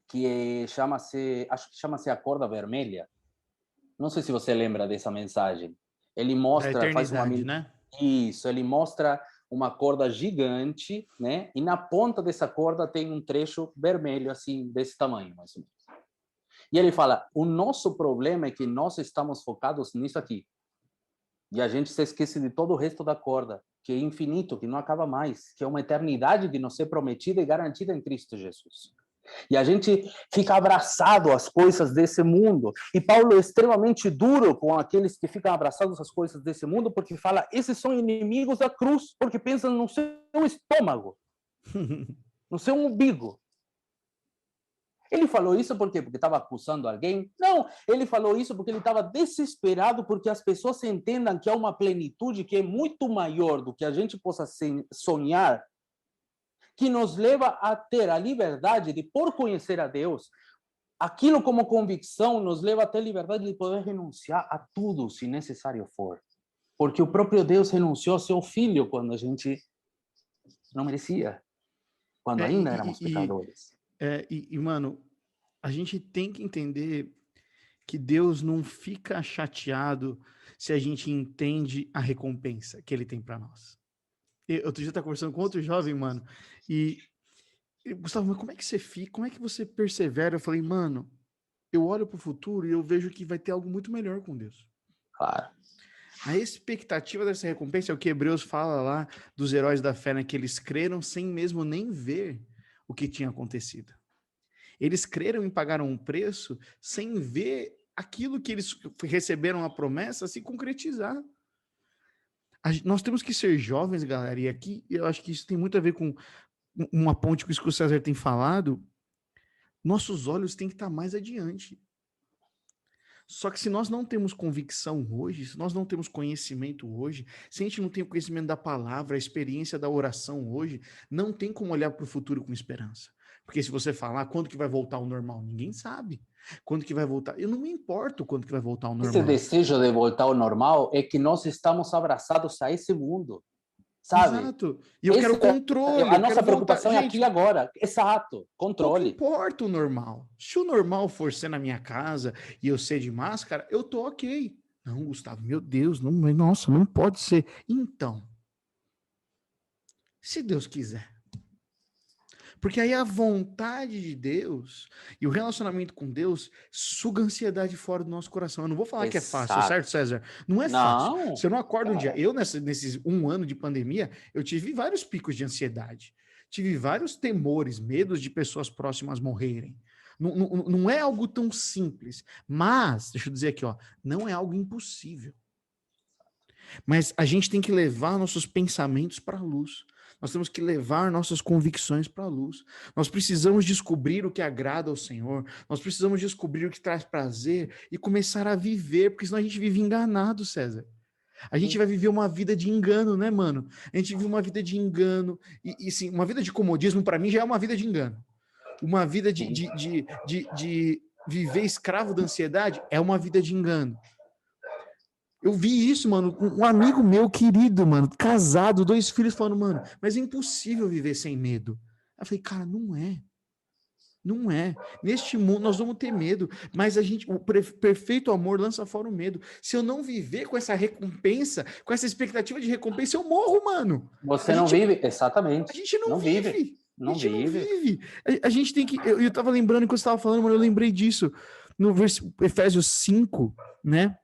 que acho que chama-se A Corda Vermelha. Não sei se você lembra dessa mensagem. Ele mostra, né? Isso, ele mostra uma corda gigante, né? E na ponta dessa corda tem um trecho vermelho, assim, desse tamanho, mais ou menos. E ele fala, o nosso problema é que nós estamos focados nisso aqui. E a gente se esquece de todo o resto da corda, que é infinito, que não acaba mais, que é uma eternidade de nos ser prometida e garantida em Cristo Jesus. E a gente fica abraçado às coisas desse mundo. E Paulo é extremamente duro com aqueles que ficam abraçados às coisas desse mundo, porque fala, esses são inimigos da cruz, porque pensam no seu estômago, no seu umbigo. Ele falou isso por quê? Porque estava acusando alguém? Não, ele falou isso porque ele estava desesperado porque as pessoas entendam que há uma plenitude que é muito maior do que a gente possa sonhar, que nos leva a ter a liberdade de, por conhecer a Deus, aquilo como convicção nos leva a ter liberdade de poder renunciar a tudo, se necessário for. Porque o próprio Deus renunciou ao seu Filho quando a gente não merecia, quando ainda éramos pecadores. Mano, a gente tem que entender que Deus não fica chateado se a gente entende a recompensa que Ele tem para nós. Outro dia eu estava conversando com outro jovem, mano, e Gustavo, mas como é que você fica? Como é que você persevera? Eu falei, mano, eu olho para o futuro e eu vejo que vai ter algo muito melhor com Deus. Claro. A expectativa dessa recompensa é o que Hebreus fala lá dos heróis da fé, né? Que eles creram sem mesmo nem ver o que tinha acontecido. Eles creram e pagaram um preço sem ver aquilo que eles receberam a promessa se concretizar. Nós temos que ser jovens, galera, e aqui eu acho que isso tem muito a ver com uma ponte com isso que o César tem falado. Nossos olhos têm que estar mais adiante. Só que se nós não temos convicção hoje, se nós não temos conhecimento hoje, se a gente não tem o conhecimento da palavra, a experiência da oração hoje, não tem como olhar para o futuro com esperança. Porque se você falar quando que vai voltar ao normal, ninguém sabe. Quando que vai voltar? Eu não me importo quando que vai voltar ao normal. Esse desejo de voltar ao normal é que nós estamos abraçados a esse mundo, sabe? Exato. E eu quero controle. A nossa preocupação é aqui e agora. Exato. Controle. Não importa o normal. Se o normal for ser na minha casa e eu ser de máscara, eu tô ok. Não, Gustavo, meu Deus, não, nossa, não pode ser. Então, se Deus quiser. Porque aí a vontade de Deus e o relacionamento com Deus suga a ansiedade fora do nosso coração. Eu não vou falar que é fácil, Exato. certo, César? Não é fácil. Não, Você não acorda um dia. cara. Eu, nesses 1 ano de pandemia, eu tive vários picos de ansiedade. Tive vários temores, medos de pessoas próximas morrerem. Não é algo tão simples. Mas, deixa eu dizer aqui, ó, não é algo impossível. Mas a gente tem que levar nossos pensamentos para a luz. Nós temos que levar nossas convicções para a luz. Nós precisamos descobrir o que agrada ao Senhor. Nós precisamos descobrir o que traz prazer e começar a viver, porque senão a gente vive enganado, César. A gente vai viver uma vida de engano, né, mano? A gente vive uma vida de engano. E sim, uma vida de comodismo, para mim, já é uma vida de engano. Uma vida de viver escravo da ansiedade é uma vida de engano. Eu vi isso, mano, um amigo meu querido, mano, casado, 2 filhos, falando, mano, mas é impossível viver sem medo. Eu falei, cara, não é. Não é. Neste mundo nós vamos ter medo, mas o perfeito amor lança fora o medo. Se eu não viver com essa recompensa, com essa expectativa de recompensa, eu morro, mano. Você não vive, exatamente. A gente não vive. vive. Não a gente vive. não vive. A gente tem que. Eu tava lembrando que você estava falando, mano, eu lembrei disso. No Efésios 5, né?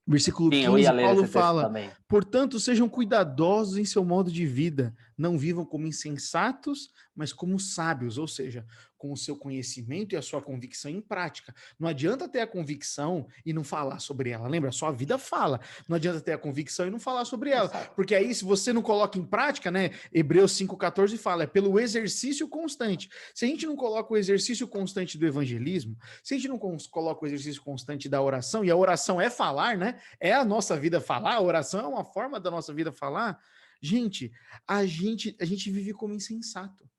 Versículo 15, Paulo fala, portanto, sejam cuidadosos em seu modo de vida, não vivam como insensatos, mas como sábios, ou seja, com o seu conhecimento e a sua convicção em prática. Não adianta ter a convicção e não falar sobre ela, lembra? A sua vida fala. Não adianta ter a convicção e não falar sobre ela, porque aí se você não coloca em prática, né, Hebreus 5,14 fala, é pelo exercício constante. Se a gente não coloca o exercício constante do evangelismo, se a gente não coloca o exercício constante da oração, e a oração é falar, né? É a nossa vida falar, a oração é uma forma da nossa vida falar. Gente, a gente vive como insensato.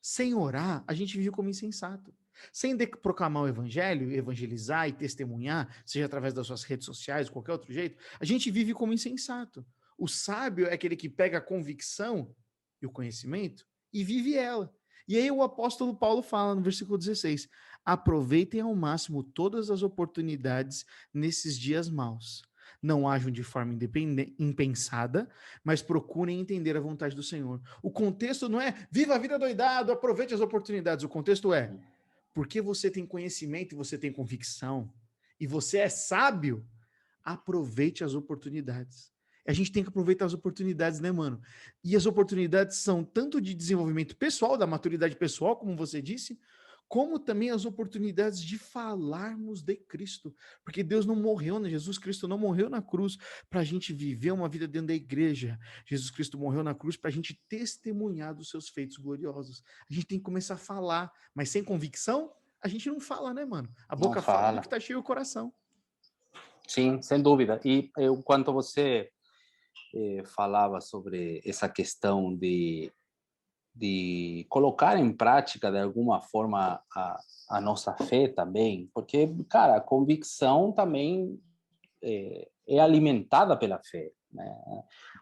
Sem orar, a gente vive como insensato. Sem proclamar o evangelho, evangelizar e testemunhar, seja através das suas redes sociais, qualquer outro jeito, a gente vive como insensato. O sábio é aquele que pega a convicção e o conhecimento e vive ela. E aí o apóstolo Paulo fala no versículo 16, aproveitem ao máximo todas as oportunidades nesses dias maus. Não ajam de forma impensada, mas procurem entender a vontade do Senhor. O contexto não é viva a vida doidado, aproveite as oportunidades. O contexto é porque você tem conhecimento e você tem convicção e você é sábio, aproveite as oportunidades. A gente tem que aproveitar as oportunidades, né, mano? E as oportunidades são tanto de desenvolvimento pessoal, da maturidade pessoal, como você disse, como também as oportunidades de falarmos de Cristo. Porque Deus não morreu, né? Jesus Cristo não morreu na cruz para a gente viver uma vida dentro da igreja. Jesus Cristo morreu na cruz para a gente testemunhar dos seus feitos gloriosos. A gente tem que começar a falar, mas sem convicção, a gente não fala, né, mano? A boca fala do que tá cheio o coração. Sim, sem dúvida. E enquanto você falava sobre essa questão de colocar em prática de alguma forma a nossa fé também, porque, cara, a convicção também é alimentada pela fé, né?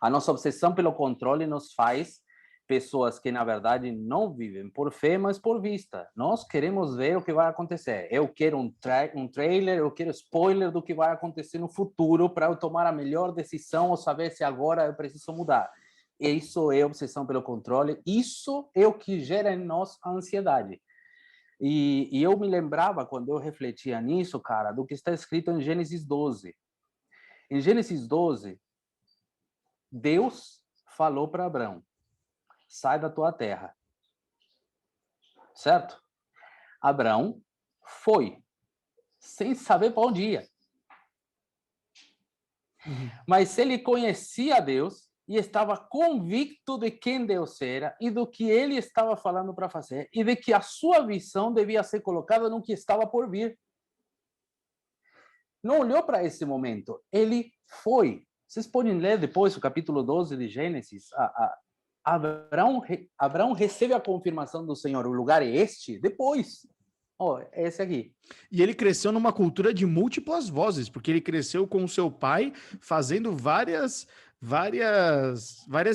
A nossa obsessão pelo controle nos faz pessoas que, na verdade, não vivem por fé, mas por vista. Nós queremos ver o que vai acontecer. Eu quero um trailer, eu quero spoiler do que vai acontecer no futuro para eu tomar a melhor decisão ou saber se agora eu preciso mudar. Isso é obsessão pelo controle, isso é o que gera em nós a ansiedade. E eu me lembrava, quando eu refletia nisso, cara, do que está escrito em Gênesis 12. Em Gênesis 12, Deus falou para Abraão, sai da tua terra. Certo? Abraão foi, sem saber para onde ia. Mas ele conhecia Deus e estava convicto de quem Deus era e do que ele estava falando para fazer e de que a sua visão devia ser colocada no que estava por vir. Não olhou para esse momento, ele foi. Vocês podem ler depois o capítulo 12 de Gênesis. Abraão recebe a confirmação do Senhor, o lugar é este, depois. É esse aqui. E ele cresceu numa cultura de múltiplas vozes, porque ele cresceu com o seu pai fazendo várias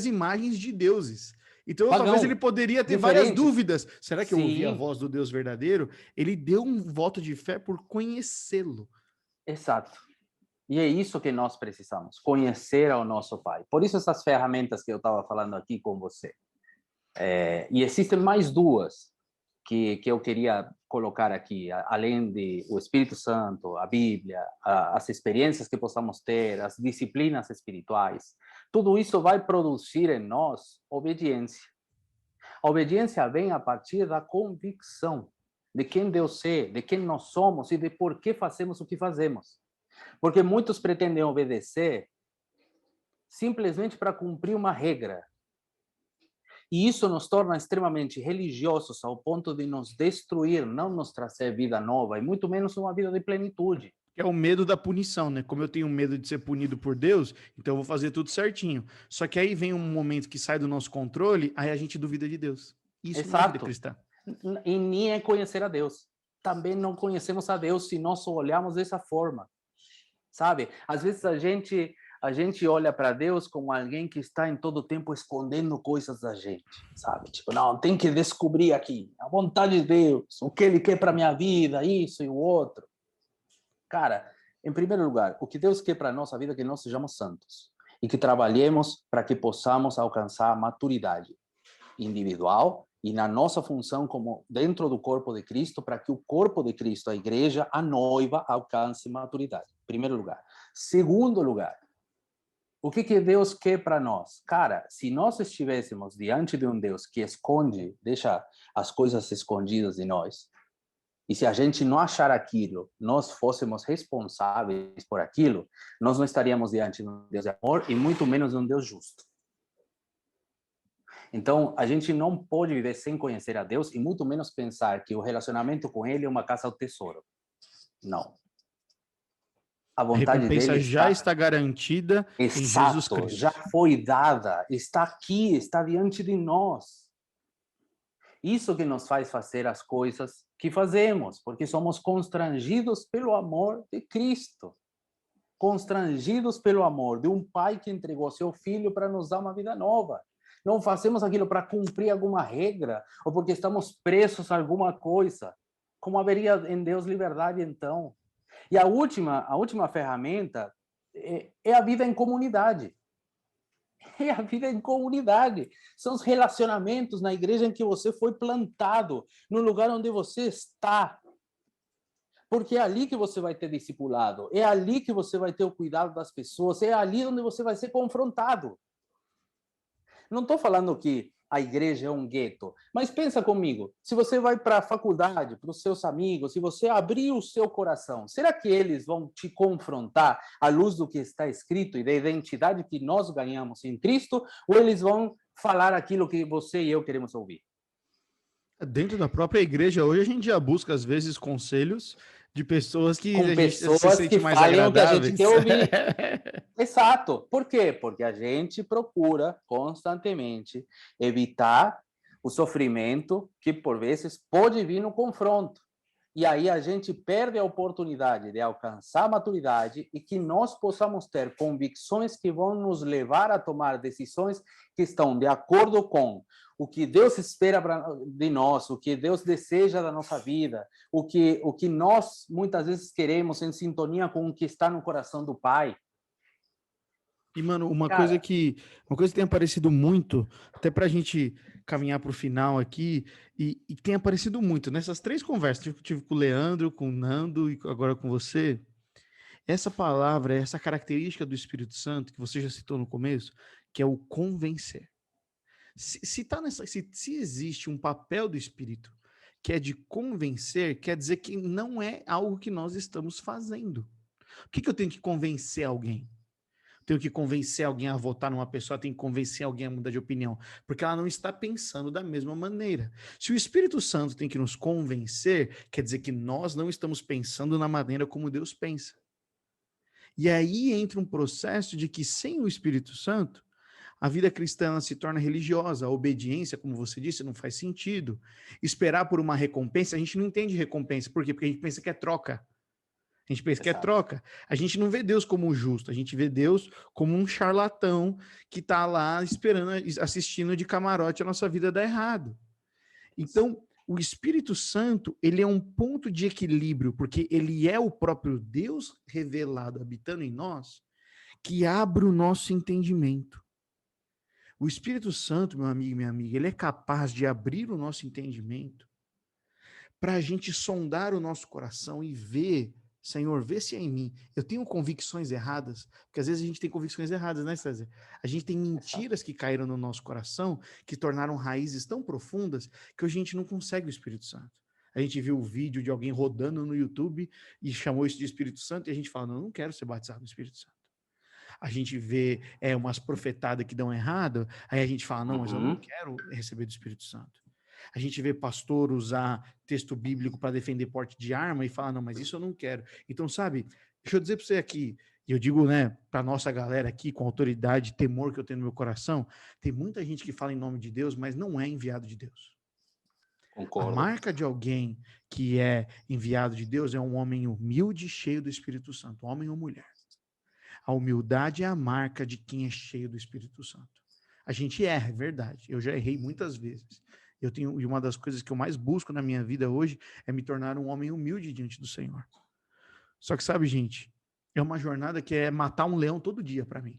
imagens de deuses. Então, talvez ele poderia ter várias dúvidas. Será que eu ouvi a voz do Deus verdadeiro? Ele deu um voto de fé por conhecê-lo. Exato. E é isso que nós precisamos, conhecer ao nosso Pai. Por isso essas ferramentas que eu estava falando aqui com você. E existem mais duas que eu queria colocar aqui, além de o Espírito Santo, a Bíblia, as experiências que possamos ter, as disciplinas espirituais. Tudo isso vai produzir em nós obediência. A obediência vem a partir da convicção de quem Deus é, de quem nós somos e de por que fazemos o que fazemos. Porque muitos pretendem obedecer simplesmente para cumprir uma regra. E isso nos torna extremamente religiosos ao ponto de nos destruir, não nos trazer vida nova, e muito menos uma vida de plenitude. É o medo da punição, né? Como eu tenho medo de ser punido por Deus, então eu vou fazer tudo certinho. Só que aí vem um momento que sai do nosso controle, aí a gente duvida de Deus. Isso não é vida cristã. E nem é conhecer a Deus. Também não conhecemos a Deus se nós olhamos dessa forma. Sabe? Às vezes a gente olha para Deus como alguém que está em todo tempo escondendo coisas da gente, sabe? Tipo, não, tem que descobrir aqui a vontade de Deus, o que Ele quer para minha vida, isso e o outro. Cara, em primeiro lugar, o que Deus quer para a nossa vida é que nós sejamos santos e que trabalhemos para que possamos alcançar a maturidade individual e na nossa função como dentro do corpo de Cristo, para que o corpo de Cristo, a igreja, a noiva, alcance maturidade. Primeiro lugar. Segundo lugar, o que Deus quer para nós? Cara, se nós estivéssemos diante de um Deus que esconde, deixa as coisas escondidas de nós, e se a gente não achar aquilo, nós fôssemos responsáveis por aquilo, nós não estaríamos diante de um Deus de amor e muito menos de um Deus justo. Então, a gente não pode viver sem conhecer a Deus e muito menos pensar que o relacionamento com Ele é uma caça ao tesouro. Não. A vontade dele já está garantida em Jesus Cristo. Já foi dada, está aqui, está diante de nós. Isso que nos faz fazer as coisas que fazemos, porque somos constrangidos pelo amor de Cristo. Constrangidos pelo amor de um pai que entregou seu filho para nos dar uma vida nova. Não fazemos aquilo para cumprir alguma regra ou porque estamos presos a alguma coisa. Como haveria em Deus liberdade, então? E a última ferramenta é a vida em comunidade. É a vida em comunidade. São os relacionamentos na igreja em que você foi plantado, no lugar onde você está. Porque é ali que você vai ter discipulado, é ali que você vai ter o cuidado das pessoas, é ali onde você vai ser confrontado. Não estou falando que a igreja é um gueto, mas pensa comigo, se você vai para a faculdade, para os seus amigos, se você abrir o seu coração, será que eles vão te confrontar à luz do que está escrito e da identidade que nós ganhamos em Cristo, ou eles vão falar aquilo que você e eu queremos ouvir? Dentro da própria igreja, hoje a gente já busca, às vezes, conselhos de pessoas que com a gente se sente que mais falem o que a agradáveis. gente quer ouvir. Exato. Por quê? Porque a gente procura constantemente evitar o sofrimento que, por vezes, pode vir no confronto. E aí a gente perde a oportunidade de alcançar a maturidade e que nós possamos ter convicções que vão nos levar a tomar decisões que estão de acordo com o que Deus espera de nós, o que Deus deseja da nossa vida, o que nós muitas vezes queremos em sintonia com o que está no coração do Pai. E, mano, uma coisa que tem aparecido muito, até pra gente caminhar pro final aqui, e tem aparecido muito nessas 3 conversas, tive com o Leandro, com o Nando e agora com você, essa palavra, essa característica do Espírito Santo, que você já citou no começo, que é o convencer. Se existe um papel do Espírito que é de convencer, quer dizer que não é algo que nós estamos fazendo. Por que eu tenho que convencer alguém? Tenho que convencer alguém a votar numa pessoa, tenho que convencer alguém a mudar de opinião, porque ela não está pensando da mesma maneira. Se o Espírito Santo tem que nos convencer, quer dizer que nós não estamos pensando na maneira como Deus pensa. E aí entra um processo de que sem o Espírito Santo, a vida cristã se torna religiosa, a obediência, como você disse, não faz sentido. Esperar por uma recompensa, a gente não entende recompensa. Por quê? Porque a gente pensa que é troca. A gente pensa que é troca. A gente não vê Deus como justo, a gente vê Deus como um charlatão que está lá esperando, assistindo de camarote a nossa vida dar errado. Então, o Espírito Santo, ele é um ponto de equilíbrio, porque ele é o próprio Deus revelado, habitando em nós, que abre o nosso entendimento. O Espírito Santo, meu amigo e minha amiga, ele é capaz de abrir o nosso entendimento para a gente sondar o nosso coração e ver, Senhor, vê se é em mim. Eu tenho convicções erradas, porque às vezes a gente tem convicções erradas, né, César? A gente tem mentiras que caíram no nosso coração, que tornaram raízes tão profundas que hoje a gente não consegue o Espírito Santo. A gente viu o vídeo de alguém rodando no YouTube e chamou isso de Espírito Santo e a gente fala, não, eu não quero ser batizado no Espírito Santo. A gente vê umas profetadas que dão errado, aí a gente fala, não, mas eu não quero receber do Espírito Santo. A gente vê pastor usar texto bíblico para defender porte de arma e fala, não, mas isso eu não quero. Então, sabe, deixa eu dizer para você aqui, e eu digo, né, para nossa galera aqui, com autoridade, temor que eu tenho no meu coração, tem muita gente que fala em nome de Deus, mas não é enviado de Deus. Concordo. A marca de alguém que é enviado de Deus é um homem humilde, cheio do Espírito Santo, homem ou mulher. A humildade é a marca de quem é cheio do Espírito Santo. A gente erra, é verdade. Eu já errei muitas vezes. E uma das coisas que eu mais busco na minha vida hoje é me tornar um homem humilde diante do Senhor. Só que sabe, gente, é uma jornada que é matar um leão todo dia para mim.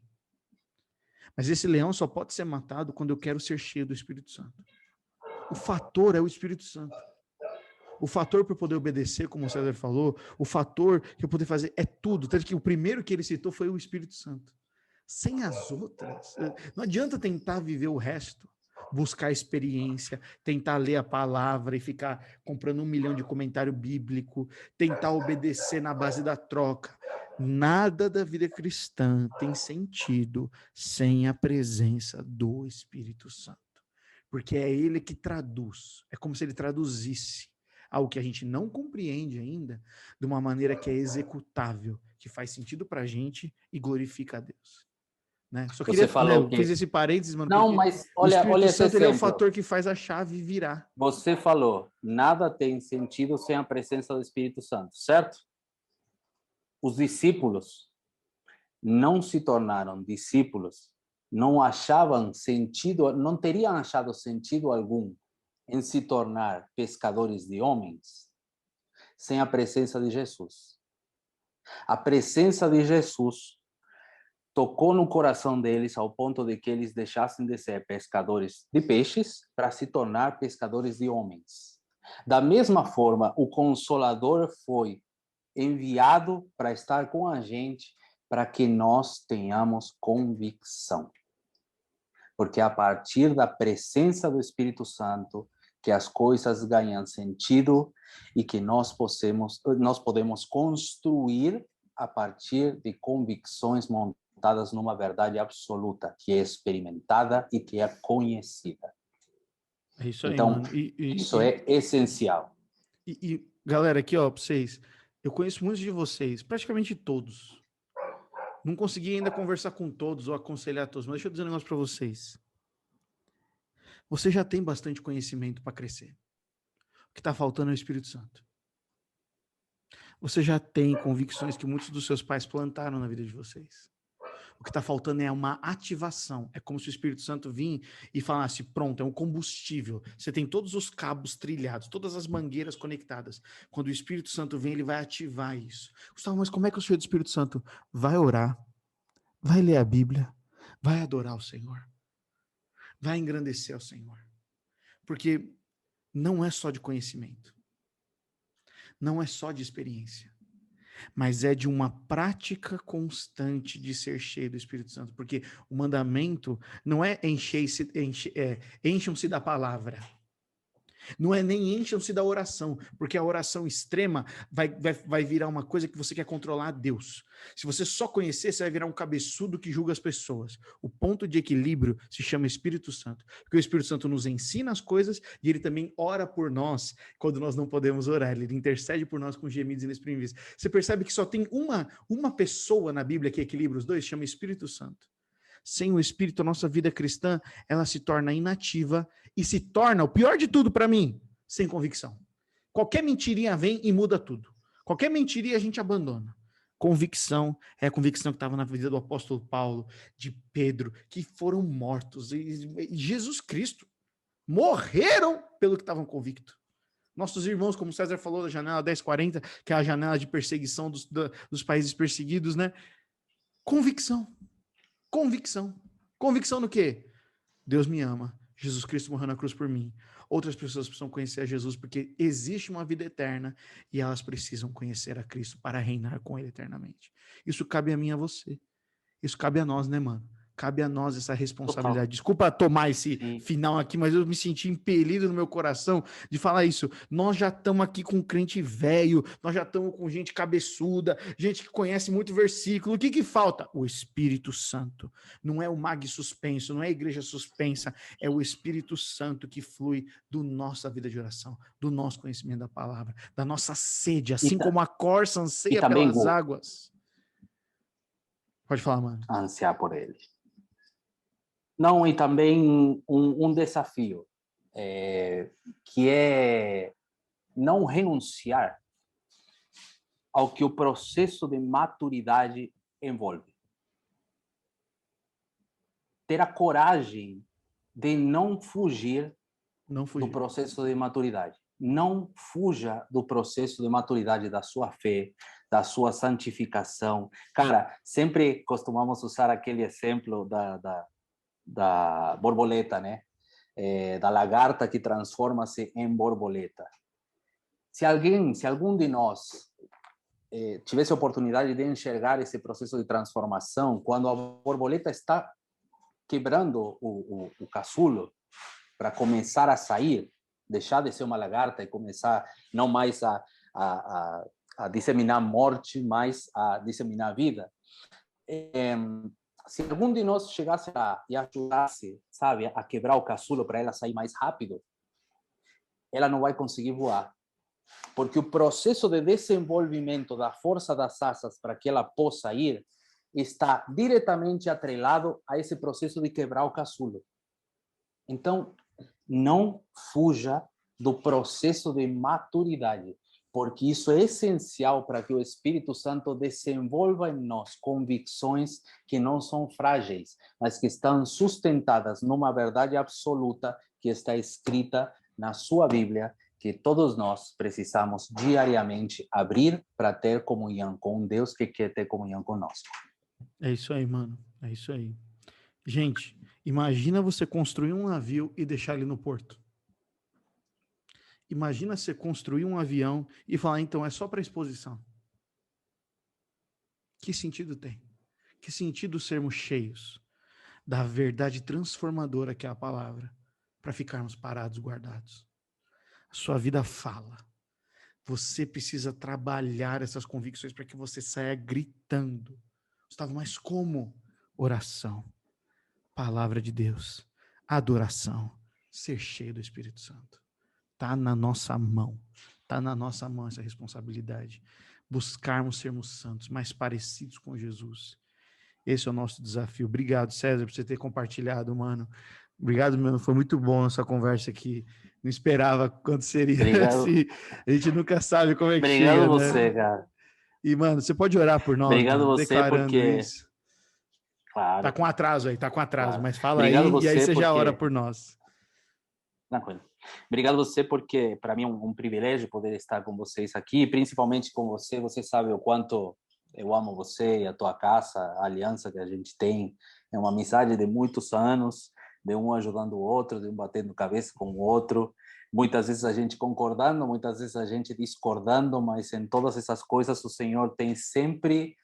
Mas esse leão só pode ser matado quando eu quero ser cheio do Espírito Santo. O fator é o Espírito Santo. O fator para eu poder obedecer, como o César falou, o fator que eu poder fazer é tudo. Tanto que o primeiro que ele citou foi o Espírito Santo. Sem as outras, não adianta tentar viver o resto, buscar experiência, tentar ler a palavra e ficar comprando 1 milhão de comentário bíblico, tentar obedecer na base da troca. Nada da vida cristã tem sentido sem a presença do Espírito Santo. Porque é ele que traduz, é como se ele traduzisse algo que a gente não compreende ainda, de uma maneira que é executável, que faz sentido para a gente e glorifica a Deus. Né? Só Você queria, falou né, que... fiz esse parênteses, mano, Não, porque mas o olha Espírito esse Santo ele é o exemplo. fator que faz a chave virar. Você falou, nada tem sentido sem a presença do Espírito Santo, certo? Os discípulos não se tornaram discípulos, não achavam sentido, não teriam achado sentido algum em se tornar pescadores de homens sem a presença de Jesus. A presença de Jesus tocou no coração deles ao ponto de que eles deixassem de ser pescadores de peixes para se tornar pescadores de homens. Da mesma forma, o Consolador foi enviado para estar com a gente para que nós tenhamos convicção. Porque a partir da presença do Espírito Santo que as coisas ganham sentido e que nós podemos construir a partir de convicções montadas numa verdade absoluta, que é experimentada e que é conhecida. É isso aí, então, mano. Isso é essencial. Galera, aqui, ó, pra vocês, eu conheço muitos de vocês, praticamente todos. Não consegui ainda conversar com todos ou aconselhar todos, mas deixa eu dizer um negócio para vocês. Você já tem bastante conhecimento para crescer. O que está faltando é o Espírito Santo. Você já tem convicções que muitos dos seus pais plantaram na vida de vocês. O que está faltando é uma ativação. É como se o Espírito Santo vinha e falasse, pronto, é um combustível. Você tem todos os cabos trilhados, todas as mangueiras conectadas. Quando o Espírito Santo vem, ele vai ativar isso. Gustavo, mas como é que eu sou do Espírito Santo? Vai orar, vai ler a Bíblia, vai adorar o Senhor. Vai engrandecer ao Senhor. Porque não é só de conhecimento. Não é só de experiência. Mas é de uma prática constante de ser cheio do Espírito Santo. Porque o mandamento não é encham-se da palavra. Não é nem encham-se da oração, porque a oração extrema vai virar uma coisa que você quer controlar a Deus. Se você só conhecer, você vai virar um cabeçudo que julga as pessoas. O ponto de equilíbrio se chama Espírito Santo, porque o Espírito Santo nos ensina as coisas e ele também ora por nós quando nós não podemos orar. Ele intercede por nós com gemidos inexprimíveis. Você percebe que só tem uma pessoa na Bíblia que equilibra os dois, chama Espírito Santo. Sem o Espírito, a nossa vida cristã, ela se torna inativa e se torna, o pior de tudo para mim, sem convicção. Qualquer mentirinha vem e muda tudo. Qualquer mentirinha a gente abandona. Convicção é a convicção que estava na vida do apóstolo Paulo, de Pedro, que foram mortos. E Jesus Cristo morreram pelo que estavam convictos. Nossos irmãos, como o César falou, da janela 1040, que é a janela de perseguição dos países perseguidos, né? Convicção. Convicção. Convicção no quê? Deus me ama. Jesus Cristo morreu na cruz por mim. Outras pessoas precisam conhecer a Jesus porque existe uma vida eterna e elas precisam conhecer a Cristo para reinar com Ele eternamente. Isso cabe a mim e a você. Isso cabe a nós, né, mano? Cabe a nós essa responsabilidade. Total. Desculpa tomar esse Sim. final aqui, mas eu me senti impelido no meu coração de falar isso. Nós já estamos aqui com crente velho, nós já estamos com gente cabeçuda, gente que conhece muito versículo. O que que falta? O Espírito Santo. Não é o mag suspenso, não é a igreja suspensa, é o Espírito Santo que flui do nossa vida de oração, do nosso conhecimento da palavra, da nossa sede, E, assim como a corça e anseia também, pelas Gu, águas. Pode falar, mano. ansiar por ele. Não, e também um desafio, que é não renunciar ao que o processo de maturidade envolve. Ter a coragem de não fugir Não do fugir. processo de maturidade. Não fuja do processo de maturidade da sua fé, da sua santificação. Cara, sempre costumamos usar aquele exemplo da borboleta, né? Da lagarta que transforma-se em borboleta. Se algum de nós tivesse a oportunidade de enxergar esse processo de transformação, quando a borboleta está quebrando o casulo para começar a sair, deixar de ser uma lagarta e começar não mais a disseminar morte, mas a disseminar vida. Se algum de nós chegasse e ajudasse, sabe, a quebrar o casulo para ela sair mais rápido, ela não vai conseguir voar. Porque o processo de desenvolvimento da força das asas para que ela possa ir está diretamente atrelado a esse processo de quebrar o casulo. Então, não fuja do processo de maturidade, porque isso é essencial para que o Espírito Santo desenvolva em nós convicções que não são frágeis, mas que estão sustentadas numa verdade absoluta que está escrita na sua Bíblia, que todos nós precisamos diariamente abrir para ter comunhão com um Deus que quer ter comunhão conosco. É isso aí, mano. É isso aí. Gente, imagina você construir um navio e deixar ele no porto. Imagina você construir um avião e falar, então, é só para exposição. Que sentido tem? Que sentido sermos cheios da verdade transformadora que é a palavra, para ficarmos parados, guardados? A sua vida fala. Você precisa trabalhar essas convicções para que você saia gritando. Gustavo, mas como? Oração, palavra de Deus, adoração, ser cheio do Espírito Santo. Está na nossa mão. Está na nossa mão essa responsabilidade. Buscarmos sermos santos, mais parecidos com Jesus. Esse é o nosso desafio. Obrigado, César, por você ter compartilhado, mano. Obrigado, mano. Foi muito bom essa conversa aqui. Não esperava quanto seria. Obrigado. Assim, a gente nunca sabe como é que Obrigado chega, você, né? cara. E, mano, você pode orar por nós, Obrigado mano, você declarando porque... isso. Tá Claro, com atraso aí, tá com atraso, claro. mas fala Obrigado aí e aí você você já ora porque... por nós. Tranquilo. Obrigado você porque para mim é um privilégio poder estar com vocês aqui, principalmente com você. Você sabe o quanto eu amo você e a tua casa, a aliança que a gente tem. É uma amizade de muitos anos, de um ajudando o outro, de um batendo cabeça com o outro. Muitas vezes a gente concordando, muitas vezes a gente discordando, mas em todas essas coisas o Senhor tem sempre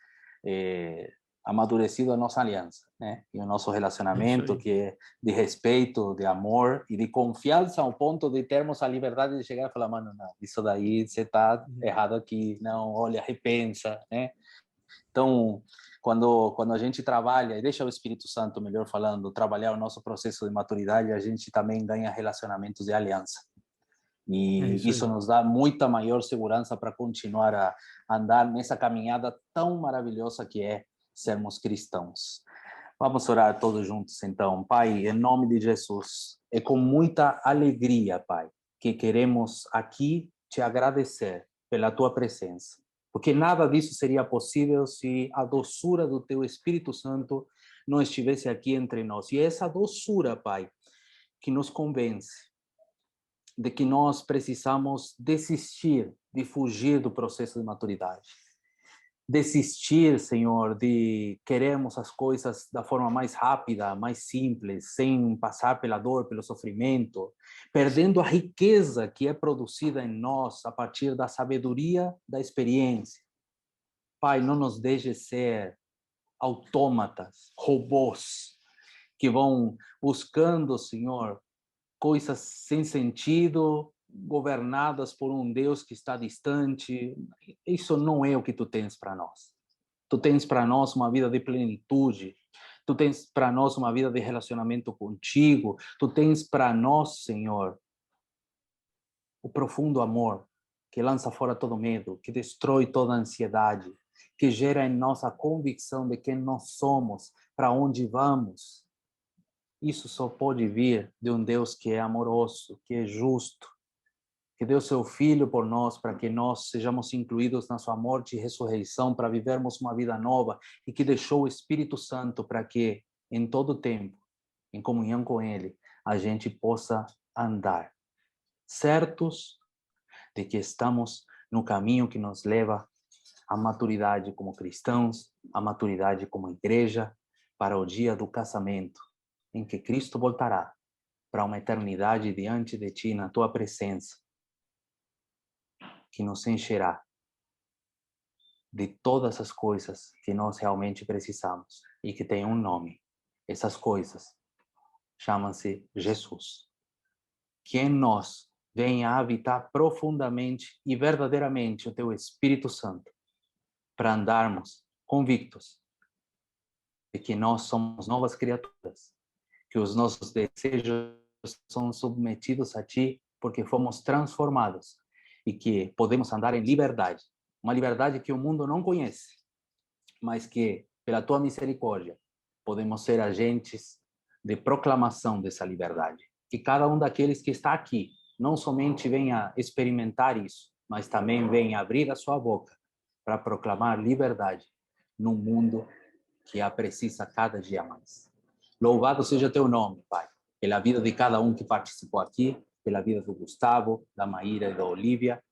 amadurecido a nossa aliança, né? E o nosso É isso relacionamento, aí. que é de respeito, de amor e de confiança ao ponto de termos a liberdade de chegar e falar, mano, não, isso daí você está errado aqui, não, olha, repensa, né? Então, quando a gente trabalha, e deixa o Espírito Santo, melhor falando, trabalhar o nosso processo de maturidade, a gente também ganha relacionamentos de aliança. É E isso isso aí. nos dá muita maior segurança para continuar a andar nessa caminhada tão maravilhosa que é sermos cristãos. Vamos orar todos juntos, então. Pai, em nome de Jesus, é com muita alegria, Pai, que queremos aqui te agradecer pela tua presença, porque nada disso seria possível se a doçura do teu Espírito Santo não estivesse aqui entre nós. E essa doçura, Pai, que nos convence de que nós precisamos desistir de fugir do processo de maturidade. desistir, Senhor, de queremos as coisas da forma mais rápida, mais simples, sem passar pela dor, pelo sofrimento, perdendo a riqueza que é produzida em nós a partir da sabedoria da experiência. Pai, não nos deixe ser autômatas, robôs, que vão buscando, Senhor, coisas sem sentido, governadas por um Deus que está distante. Isso não é o que tu tens para nós. Tu tens para nós uma vida de plenitude. Tu tens para nós uma vida de relacionamento contigo. Tu tens para nós, Senhor, o profundo amor que lança fora todo medo, que destrói toda ansiedade, que gera em nós a convicção de quem nós somos, para onde vamos. Isso só pode vir de um Deus que é amoroso, que é justo, que deu seu Filho por nós, para que nós sejamos incluídos na sua morte e ressurreição, para vivermos uma vida nova, e que deixou o Espírito Santo para que, em todo tempo, em comunhão com Ele, a gente possa andar, certos de que estamos no caminho que nos leva à maturidade como cristãos, à maturidade como igreja, para o dia do casamento, em que Cristo voltará para uma eternidade diante de Ti, na Tua presença, que nos encherá de todas as coisas que nós realmente precisamos e que tem um nome. Essas coisas chamam-se Jesus. Que em nós venha habitar profundamente e verdadeiramente o Teu Espírito Santo, para andarmos convictos de que nós somos novas criaturas, que os nossos desejos são submetidos a Ti porque fomos transformados, e que podemos andar em liberdade, uma liberdade que o mundo não conhece, mas que, pela Tua misericórdia, podemos ser agentes de proclamação dessa liberdade. Que cada um daqueles que está aqui não somente venha experimentar isso, mas também venha abrir a sua boca para proclamar liberdade num mundo que a precisa cada dia mais. Louvado seja Teu nome, Pai, pela vida de cada um que participou aqui, pela vida do Gustavo, da Maíra e da Olívia,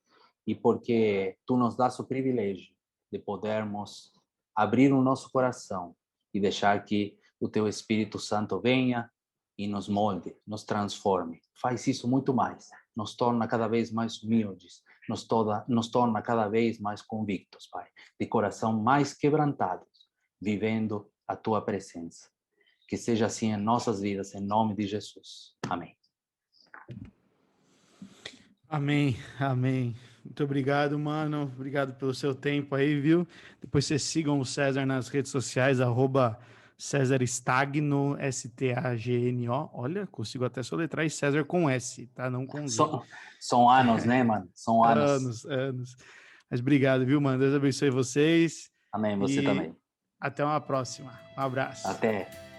e porque Tu nos dás o privilégio de podermos abrir o nosso coração e deixar que o Teu Espírito Santo venha e nos molde, nos transforme. Faz isso muito mais, nos torna cada vez mais humildes, nos torna cada vez mais convictos, Pai, de coração mais quebrantados, vivendo a Tua presença. Que seja assim em nossas vidas, em nome de Jesus. Amém. Amém, amém. Muito obrigado, mano. Obrigado pelo seu tempo aí, viu? Depois vocês sigam o César nas redes sociais, @César Stagno, Stagno. Olha, consigo até soletrar César com S, tá? Não com Z. São anos, né, mano? São anos. Anos. Mas obrigado, viu, mano? Deus abençoe vocês. Amém, você também. Até uma próxima. Um abraço. Até.